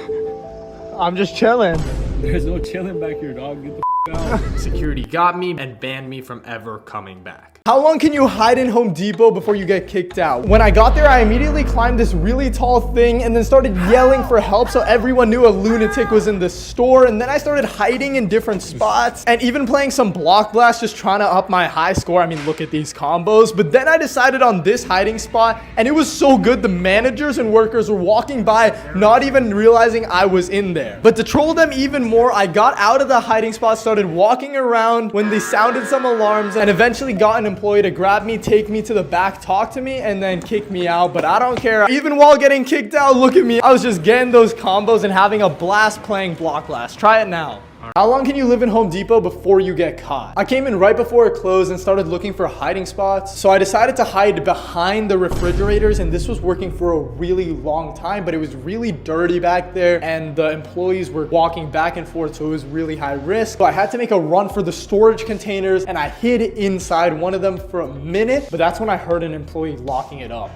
I'm just chilling. There's no chilling back here, dog. Get the out. Security got me and banned me from ever coming back. How long can you hide in Home Depot before you get kicked out? When I got there, I immediately climbed this really tall thing and then started yelling for help so everyone knew a lunatic was in the store. And then I started hiding in different spots and even playing some block blast, just trying to up my high score. I mean, look at these combos. But then I decided on this hiding spot and it was so good. The managers and workers were walking by, not even realizing I was in there. But to troll them even more, I got out of the hiding spot, started walking around when they sounded some alarms, and eventually got an employee to grab me, take me to the back, talk to me, and then kick me out. But I don't care. Even while getting kicked out, look at me. I was just getting those combos and having a blast playing block blast. Try it now. How long can you live in Home Depot before you get caught? I came in right before it closed and started looking for hiding spots. So I decided to hide behind the refrigerators, and this was working for a really long time, but it was really dirty back there and the employees were walking back and forth, so it was really high risk. So I had to make a run for the storage containers and I hid inside one of them for a minute, but that's when I heard an employee locking it up.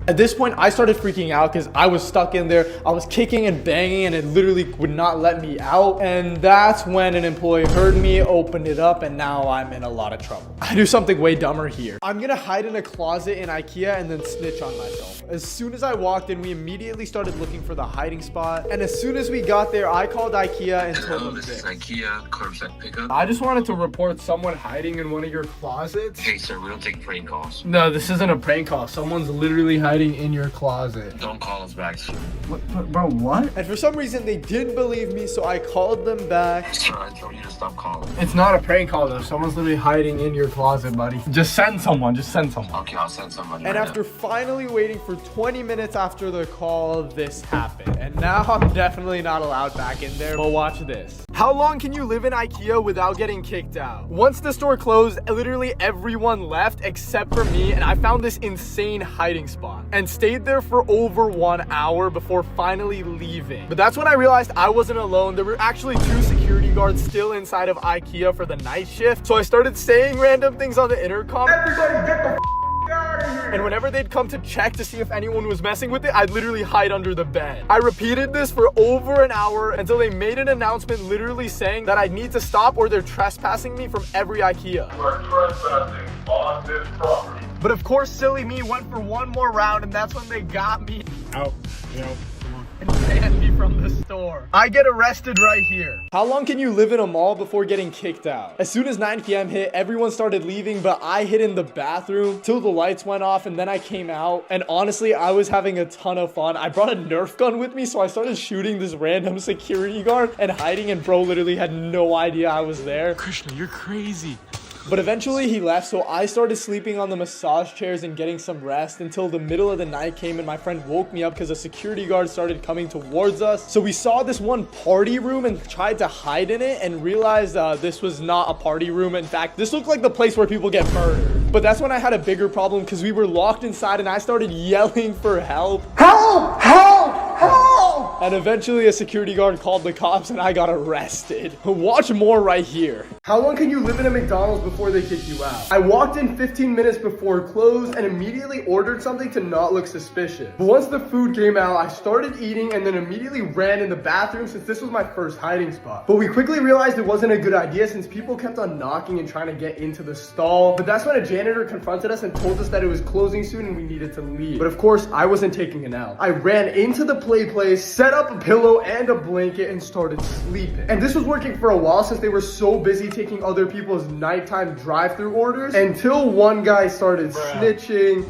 At this point, I started freaking out because I was stuck in there. I was kicking and banging and it literally would not let me out. And that's when an employee heard me, opened it up, and now I'm in a lot of trouble. I do something way dumber here. I'm gonna hide in a closet in IKEA and then snitch on myself. As soon as I walked in, we immediately started looking for the hiding spot. And as soon as we got there, I called IKEA and told them this is IKEA curbside pickup. I just wanted to report someone hiding in one of your closets. Hey sir, we don't take prank calls. No, this isn't a prank call. Someone's literally hiding in your closet. Don't call us back, sir. Bro, what? And for some reason, they didn't believe me, so I called them back. Sir, I told you to stop calling. It's not a prank call, though. Someone's literally hiding in your closet, buddy. Just send someone. Just send someone. Okay, I'll send somebody. And after finally waiting for 20 minutes after the call, this happened. And now I'm definitely not allowed back in there, but watch this. How long can you live in IKEA without getting kicked out? Once the store closed, literally everyone left except for me, and I found this insane hiding spot and stayed there for over 1 hour before finally leaving. But that's when I realized I wasn't alone. There were actually 2 security guards still inside of IKEA for the night shift. So I started saying random things on the intercom. Everybody get the out of here. And whenever they'd come to check to see if anyone was messing with it, I'd literally hide under the bed. I repeated this for over an hour until they made an announcement literally saying that I need to stop or they're trespassing me from every IKEA. You are trespassing on this property. But of course, silly me went for one more round, and that's when they got me Out. You know, come on. and banned me from the store. I get arrested right here. How long can you live in a mall before getting kicked out? As soon as 9 p.m. hit, everyone started leaving, but I hid in the bathroom till the lights went off, and then I came out. And honestly, I was having a ton of fun. I brought a Nerf gun with me, so I started shooting this random security guard and hiding, and bro literally had no idea I was there. Krishna, you're crazy. But eventually he left, so I started sleeping on the massage chairs and getting some rest until the middle of the night came and my friend woke me up because a security guard started coming towards us. So we saw this one party room and tried to hide in it and realized this was not a party room. In fact, this looked like the place where people get murdered. But that's when I had a bigger problem because we were locked inside and I started yelling for help. Help! Help! Help! And eventually a security guard called the cops and I got arrested. Watch more right here. How long can you live in a McDonald's before they kick you out? I walked in 15 minutes before it closed and immediately ordered something to not look suspicious. But once the food came out, I started eating and then immediately ran in the bathroom since this was my first hiding spot. But we quickly realized it wasn't a good idea since people kept on knocking and trying to get into the stall. But that's when a janitor confronted us and told us that it was closing soon and we needed to leave. But of course, I wasn't taking it out. I ran into the play place, set up a pillow and a blanket and started sleeping. And this was working for a while since they were so busy taking other people's nighttime drive-through orders until one guy started snitching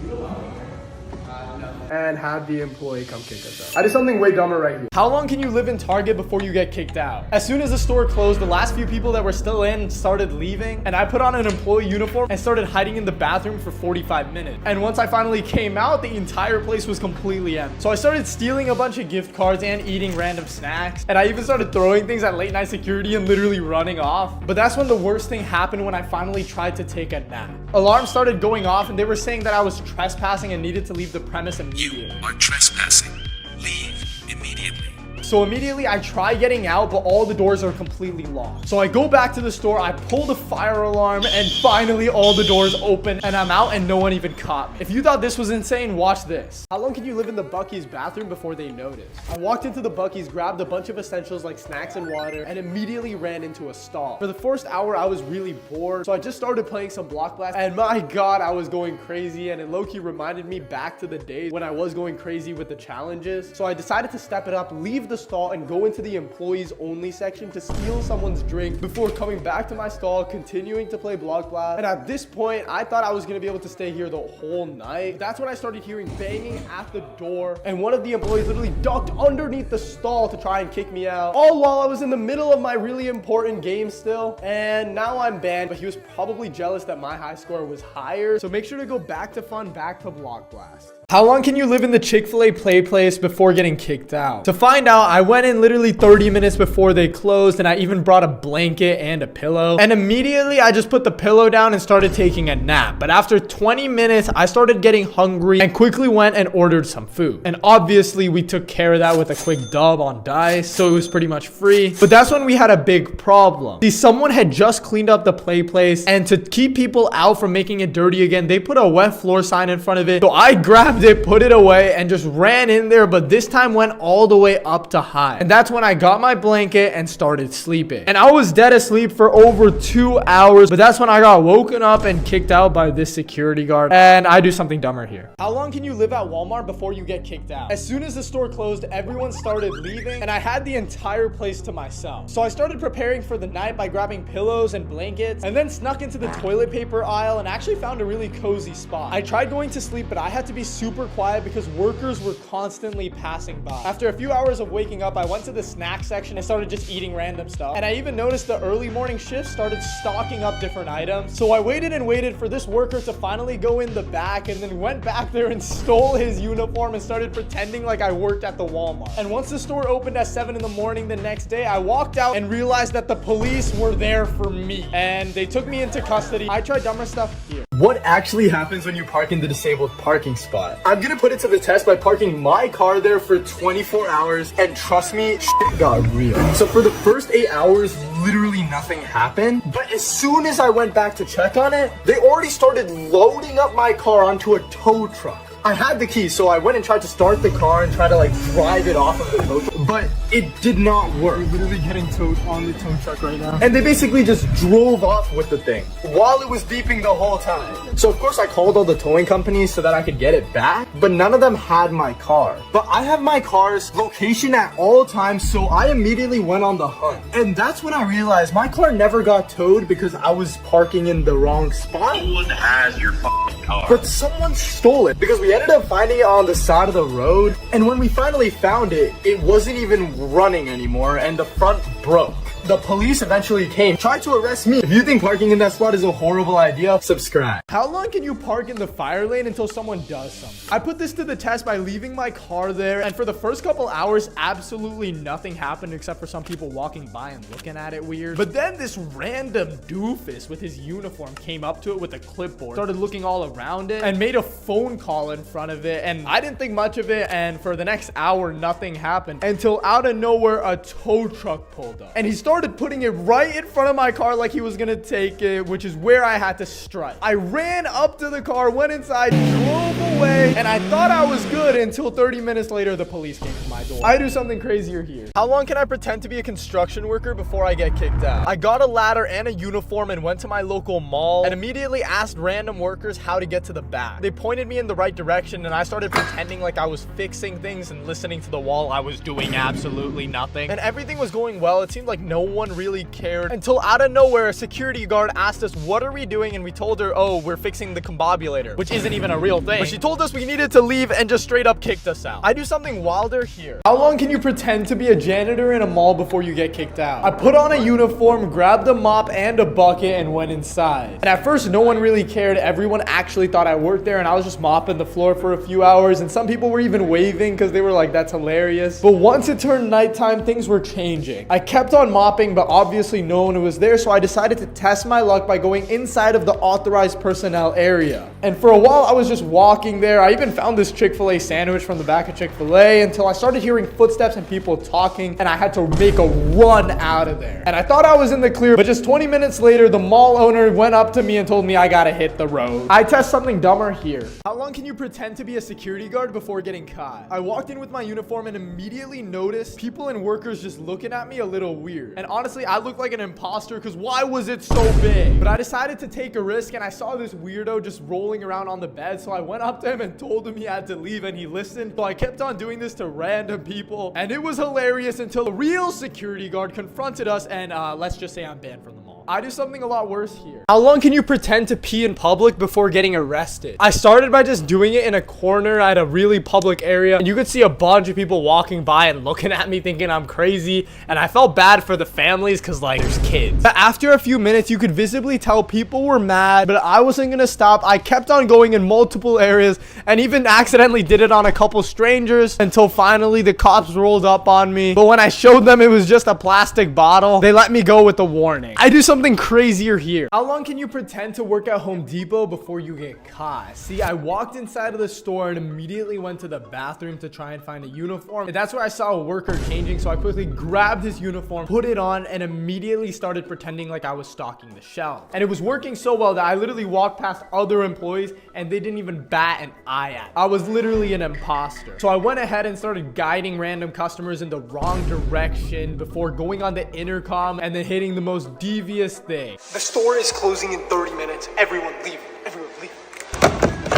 and had the employee come kick us out. I did something way dumber right here. How long can you live in Target before you get kicked out? As soon as the store closed, the last few people that were still in started leaving, and I put on an employee uniform and started hiding in the bathroom for 45 minutes. And once I finally came out, the entire place was completely empty. So I started stealing a bunch of gift cards and eating random snacks, and I even started throwing things at late night security and literally running off. But that's when the worst thing happened when I finally tried to take a nap. Alarms started going off and they were saying that I was trespassing and needed to leave the premise immediately. You are trespassing. Leave immediately. So immediately I try getting out, but all the doors are completely locked. So I go back to the store, I pull the fire alarm, and finally all the doors open and I'm out and no one even caught me. If you thought this was insane, watch this. How long can you live in the Buc-ee's bathroom before they notice? I walked into the Buc-ee's, grabbed a bunch of essentials like snacks and water, and immediately ran into a stall. For the first hour, I was really bored, so I just started playing some Block Blast, and my God, I was going crazy, and it low-key reminded me back to the days when I was going crazy with the challenges. So I decided to step it up, leave the stall and go into the employees only section to steal someone's drink before coming back to my stall, continuing to play Block Blast. And at this point, I thought I was gonna be able to stay here the whole night. That's when I started hearing banging at the door, and one of the employees literally ducked underneath the stall to try and kick me out, all while I was in the middle of my really important game still. And now I'm banned, but he was probably jealous that my high score was higher. So make sure to go back to fun, back to Block Blast. How long can you live in the Chick-fil-A play place before getting kicked out? To find out, I went in literally 30 minutes before they closed, and I even brought a blanket and a pillow. And immediately I just put the pillow down and started taking a nap. But after 20 minutes, I started getting hungry and quickly went and ordered some food. And obviously we took care of that with a quick dub on Dice, so it was pretty much free. But that's when we had a big problem. See, someone had just cleaned up the play place, and to keep people out from making it dirty again, they put a wet floor sign in front of it. So I grabbed it, put it away, and just ran in there, but this time went all the way up to high. And that's when I got my blanket and started sleeping. And I was dead asleep for over 2 hours, but that's when I got woken up and kicked out by this security guard. And I do something dumber here. How long can you live at Walmart before you get kicked out? As soon as the store closed, everyone started leaving, and I had the entire place to myself. So I started preparing for the night by grabbing pillows and blankets, and then snuck into the toilet paper aisle and actually found a really cozy spot. I tried going to sleep, but I had to be super quiet because workers were constantly passing by. After a few hours of waking up, I went to the snack section and started just eating random stuff. And I even noticed the early morning shift started stocking up different items. So I waited and waited for this worker to finally go in the back, and then went back there and stole his uniform and started pretending like I worked at the Walmart. And once the store opened at 7 in the morning the next day, I walked out and realized that the police were there for me, and they took me into custody. I tried dumber stuff here. What actually happens when you park in the disabled parking spot? I'm gonna put it to the test by parking my car there for 24 hours, and trust me, shit got real. So for the first 8 hours, literally nothing happened. But as soon as I went back to check on it, they already started loading up my car onto a tow truck. I had the keys, so I went and tried to start the car and try to like drive it off of the tow truck, but it did not work. We're literally getting towed on the tow truck right now. And they basically just drove off with the thing while it was beeping the whole time. So of course I called all the towing companies so that I could get it back, but none of them had my car. But I have my car's location at all times, so I immediately went on the hunt. And that's when I realized my car never got towed because I was parking in the wrong spot. Someone has your fucking car. But someone stole it because we ended up finding it on the side of the road. And when we finally found it, it wasn't even running anymore and the front broke. The police eventually came, tried to arrest me. If you think parking in that spot is a horrible idea, subscribe. How long can you park in the fire lane until someone does something? I put this to the test by leaving my car there, and for the first couple hours, absolutely nothing happened except for some people walking by and looking at it weird. But then this random doofus with his uniform came up to it with a clipboard, started looking all around it, and made a phone call in front of it. And I didn't think much of it, and for the next hour, nothing happened until out of nowhere, a tow truck pulled up. And he started putting it right in front of my car like he was gonna take it, which is where I had to strike. I ran up to the car, went inside, drove away, and I thought I was good until 30 minutes later, the police came to my door. I do something crazier here. How long can I pretend to be a construction worker before I get kicked out? I got a ladder and a uniform and went to my local mall and immediately asked random workers how to get to the back. They pointed me in the right direction, and I started pretending like I was fixing things and listening to the wall. I was doing absolutely nothing, and everything was going well. It seemed like no one really cared until out of nowhere, a security guard asked us, what are we doing? And we told her, oh, we're fixing the combobulator, which isn't even a real thing. But she told us we needed to leave and just straight up kicked us out. I do something wilder here. How long can you pretend to be a janitor in a mall before you get kicked out? I put on a uniform, grabbed a mop and a bucket, and went inside. And at first, no one really cared. Everyone actually thought I worked there, and I was just mopping the floor for a few hours, and some people were even waving because they were like, that's hilarious. But once it turned nighttime, things were changing. I kept on mopping, but obviously no one was there, so I decided to test my luck by going inside of the authorized personnel area. And for a while, I was just walking there. I even found this Chick-fil-A sandwich from the back of Chick-fil-A until I started hearing footsteps and people talking, and I had to make a run out of there. And I thought I was in the clear, but just 20 minutes later, the mall owner went up to me and told me I gotta hit the road. I test something dumber here. How long can you pretend to be a security guard before getting caught? I walked in with my uniform and immediately noticed people and workers just looking at me a little weird. And honestly, I looked like an imposter because why was it so big? But I decided to take a risk, and I saw this weirdo just rolling around on the bed, so I went up to him and told him he had to leave, and he listened. So I kept on doing this to random people, and it was hilarious until a real security guard confronted us, and let's just say I'm banned from the mall. I do something a lot worse here. How long can you pretend to pee in public before getting arrested? I started by just doing it in a corner at a really public area, and you could see a bunch of people walking by and looking at me thinking I'm crazy, and I felt bad for the families because like there's kids. But after a few minutes, you could visibly tell people were mad, but I wasn't gonna stop. I kept on going in multiple areas and even accidentally did it on a couple strangers until finally the cops rolled up on me. But when I showed them it was just a plastic bottle, they let me go with a warning. I do something crazier here. How long can you pretend to work at Home Depot before you get caught? See, I walked inside of the store and immediately went to the bathroom to try and find a uniform. And that's where I saw a worker changing, so I quickly grabbed his uniform, put it on, and immediately started pretending like I was stocking the shelf. And it was working so well that I literally walked past other employees and they didn't even bat an eye at me. I was literally an imposter. So I went ahead and started guiding random customers in the wrong direction before going on the intercom and then hitting the most devious thing. The store is closing in 30 minutes. Everyone leave. Everyone leave.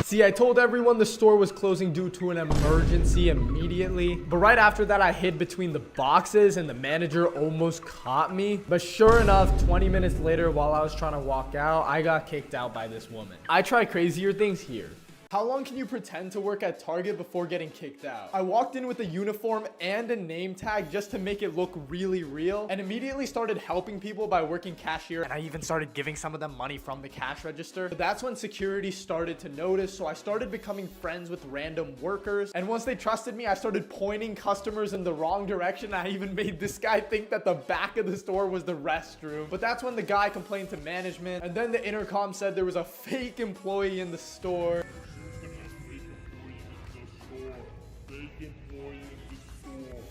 See, I told everyone the store was closing due to an emergency immediately. But right after that, I hid between the boxes and the manager almost caught me. But sure enough, 20 minutes later, while I was trying to walk out, I got kicked out by this woman. I try crazier things here. How long can you pretend to work at Target before getting kicked out? I walked in with a uniform and a name tag just to make it look really real, and immediately started helping people by working cashier, and I even started giving some of them money from the cash register. But that's when security started to notice, so I started becoming friends with random workers, and once they trusted me, I started pointing customers in the wrong direction. I even made this guy think that the back of the store was the restroom. But that's when the guy complained to management, and then the intercom said there was a fake employee in the store.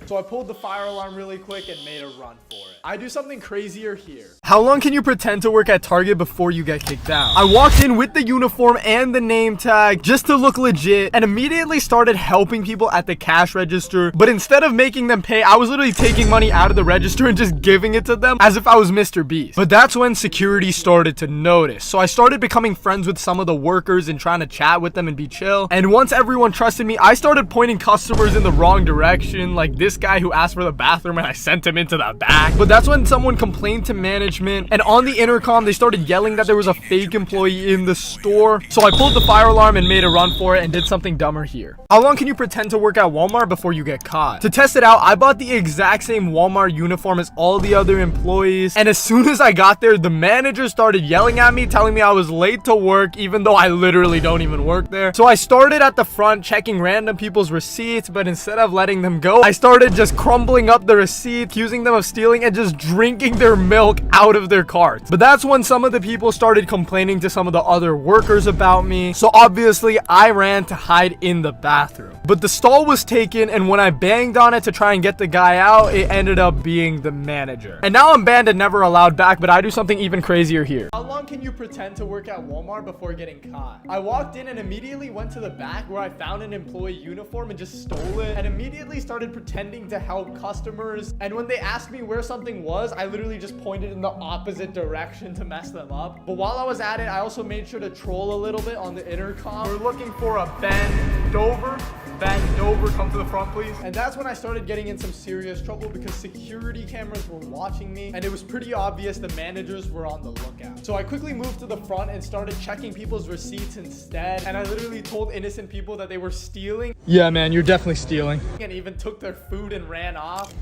So I pulled the fire alarm really quick and made a run for it. I do something crazier here. How long can you pretend to work at Target before you get kicked out? I walked in with the uniform and the name tag just to look legit and immediately started helping people at the cash register. But instead of making them pay, I was literally taking money out of the register and just giving it to them as if I was Mr. Beast. But that's when security started to notice. So I started becoming friends with some of the workers and trying to chat with them and be chill. And once everyone trusted me, I started pointing customers in the wrong direction, like this guy who asked for the bathroom and I sent him into the back. But that's when someone complained to management, and on the intercom they started yelling that there was a fake employee in the store. So I pulled the fire alarm and made a run for it and did something dumber here. How long can you pretend to work at Walmart before you get caught? To test it out, I bought the exact same Walmart uniform as all the other employees, and as soon as I got there, the manager started yelling at me, telling me I was late to work even though I literally don't even work there. So I started at the front checking random people's receipts, but instead of letting them go, I started just crumbling up the receipt, accusing them of stealing, and just drinking their milk out of their carts. But that's when some of the people started complaining to some of the other workers about me. So obviously I ran to hide in the bathroom. But the stall was taken, and when I banged on it to try and get the guy out, it ended up being the manager. And now I'm banned and never allowed back, but I do something even crazier here. How long can you pretend to work at Walmart before getting caught? I walked in and immediately went to the back where I found an employee uniform and just stole it, and immediately started pretending to help customers. And when they asked me where something was, I literally just pointed in the opposite direction to mess them up. But while I was at it, I also made sure to troll a little bit on the intercom. We're looking for a bend over. Bend over, come to the front please. And that's when I started getting in some serious trouble because security cameras were watching me, and it was pretty obvious the managers were on the lookout. So I quickly moved to the front and started checking people's receipts instead, and I literally told innocent people that they were stealing. Yeah man, you're definitely stealing. And even took their food and ran off.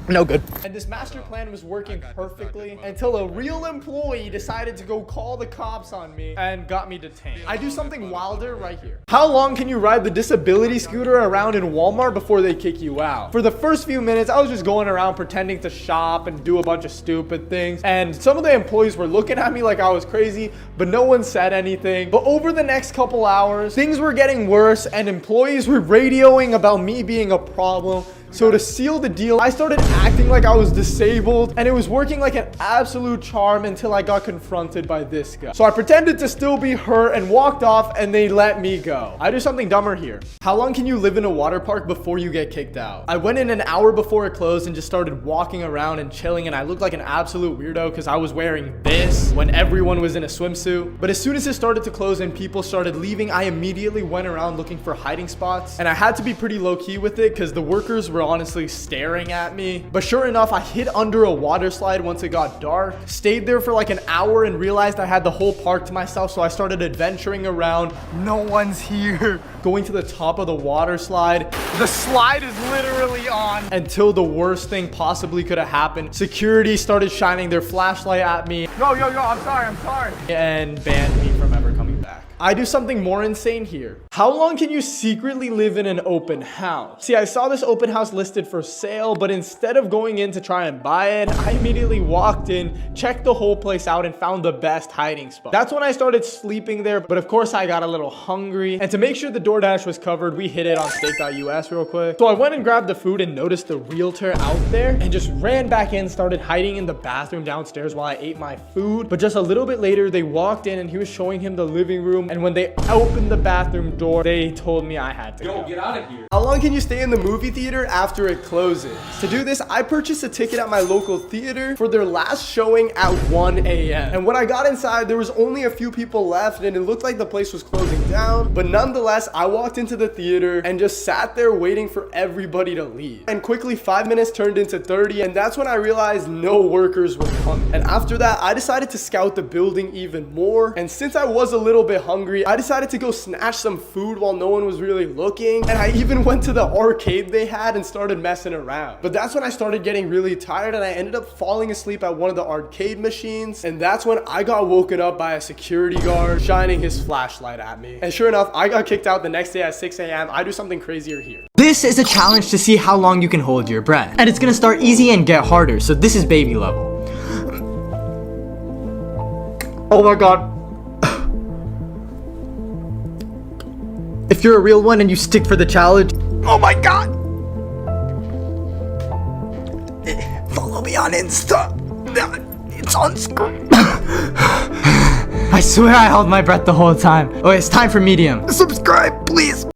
No good. And this master plan was working perfectly until a real employee decided to go call the cops on me and got me detained. I do something wilder right here. How long can you ride the disability scooter around in Walmart before they kick you out? For the first few minutes, I was just going around pretending to shop and do a bunch of stupid things. And some of the employees were looking at me like I was crazy, but no one said anything. But over the next couple hours, things were getting worse and employees were radioing about me being a problem. So to seal the deal, I started acting like I was disabled, and it was working like an absolute charm until I got confronted by this guy. So I pretended to still be hurt and walked off, and they let me go. I do something dumber here. How long can you live in a water park before you get kicked out? I went in an hour before it closed and just started walking around and chilling, and I looked like an absolute weirdo because I was wearing this when everyone was in a swimsuit. But as soon as it started to close and people started leaving, I immediately went around looking for hiding spots, and I had to be pretty low-key with it because the workers were honestly staring at me. But sure enough, I hid under a water slide once it got dark, stayed there for like an hour and realized I had the whole park to myself, so I started adventuring around. No one's here. Going to the top of the water slide. The slide is literally on. Until the worst thing possibly could have happened. Security started shining their flashlight at me. Yo, I'm sorry. And banned me from ever coming back. I do something more insane here. How long can you secretly live in an open house? See, I saw this open house listed for sale, but instead of going in to try and buy it, I immediately walked in, checked the whole place out, and found the best hiding spot. That's when I started sleeping there, but of course I got a little hungry. And to make sure the DoorDash was covered, we hit it on steak.us real quick. So I went and grabbed the food and noticed the realtor out there and just ran back in, started hiding in the bathroom downstairs while I ate my food. But just a little bit later, they walked in and he was showing him the living room. And when they opened the bathroom door, they told me I had to go. Get out of here. How long can you stay in the movie theater after it closes? To do this, I purchased a ticket at my local theater for their last showing at 1 a.m. And when I got inside, there was only a few people left and it looked like the place was closing down. But nonetheless, I walked into the theater and just sat there waiting for everybody to leave. And quickly 5 minutes turned into 30, and that's when I realized no workers were coming. And after that, I decided to scout the building even more. And since I was a little bit hungry, I decided to go snatch some food while no one was really looking. And I even went to the arcade they had and started messing around. But that's when I started getting really tired and I ended up falling asleep at one of the arcade machines. And that's when I got woken up by a security guard shining his flashlight at me. And sure enough, I got kicked out the next day at 6 a.m. I do something crazier here. This is a challenge to see how long you can hold your breath. And it's gonna start easy and get harder, so this is baby level. Oh my God. If you're a real one and you stick for the challenge, oh my God! Follow me on Insta. It's on screen. I swear I held my breath the whole time. Oh, it's time for medium. Subscribe.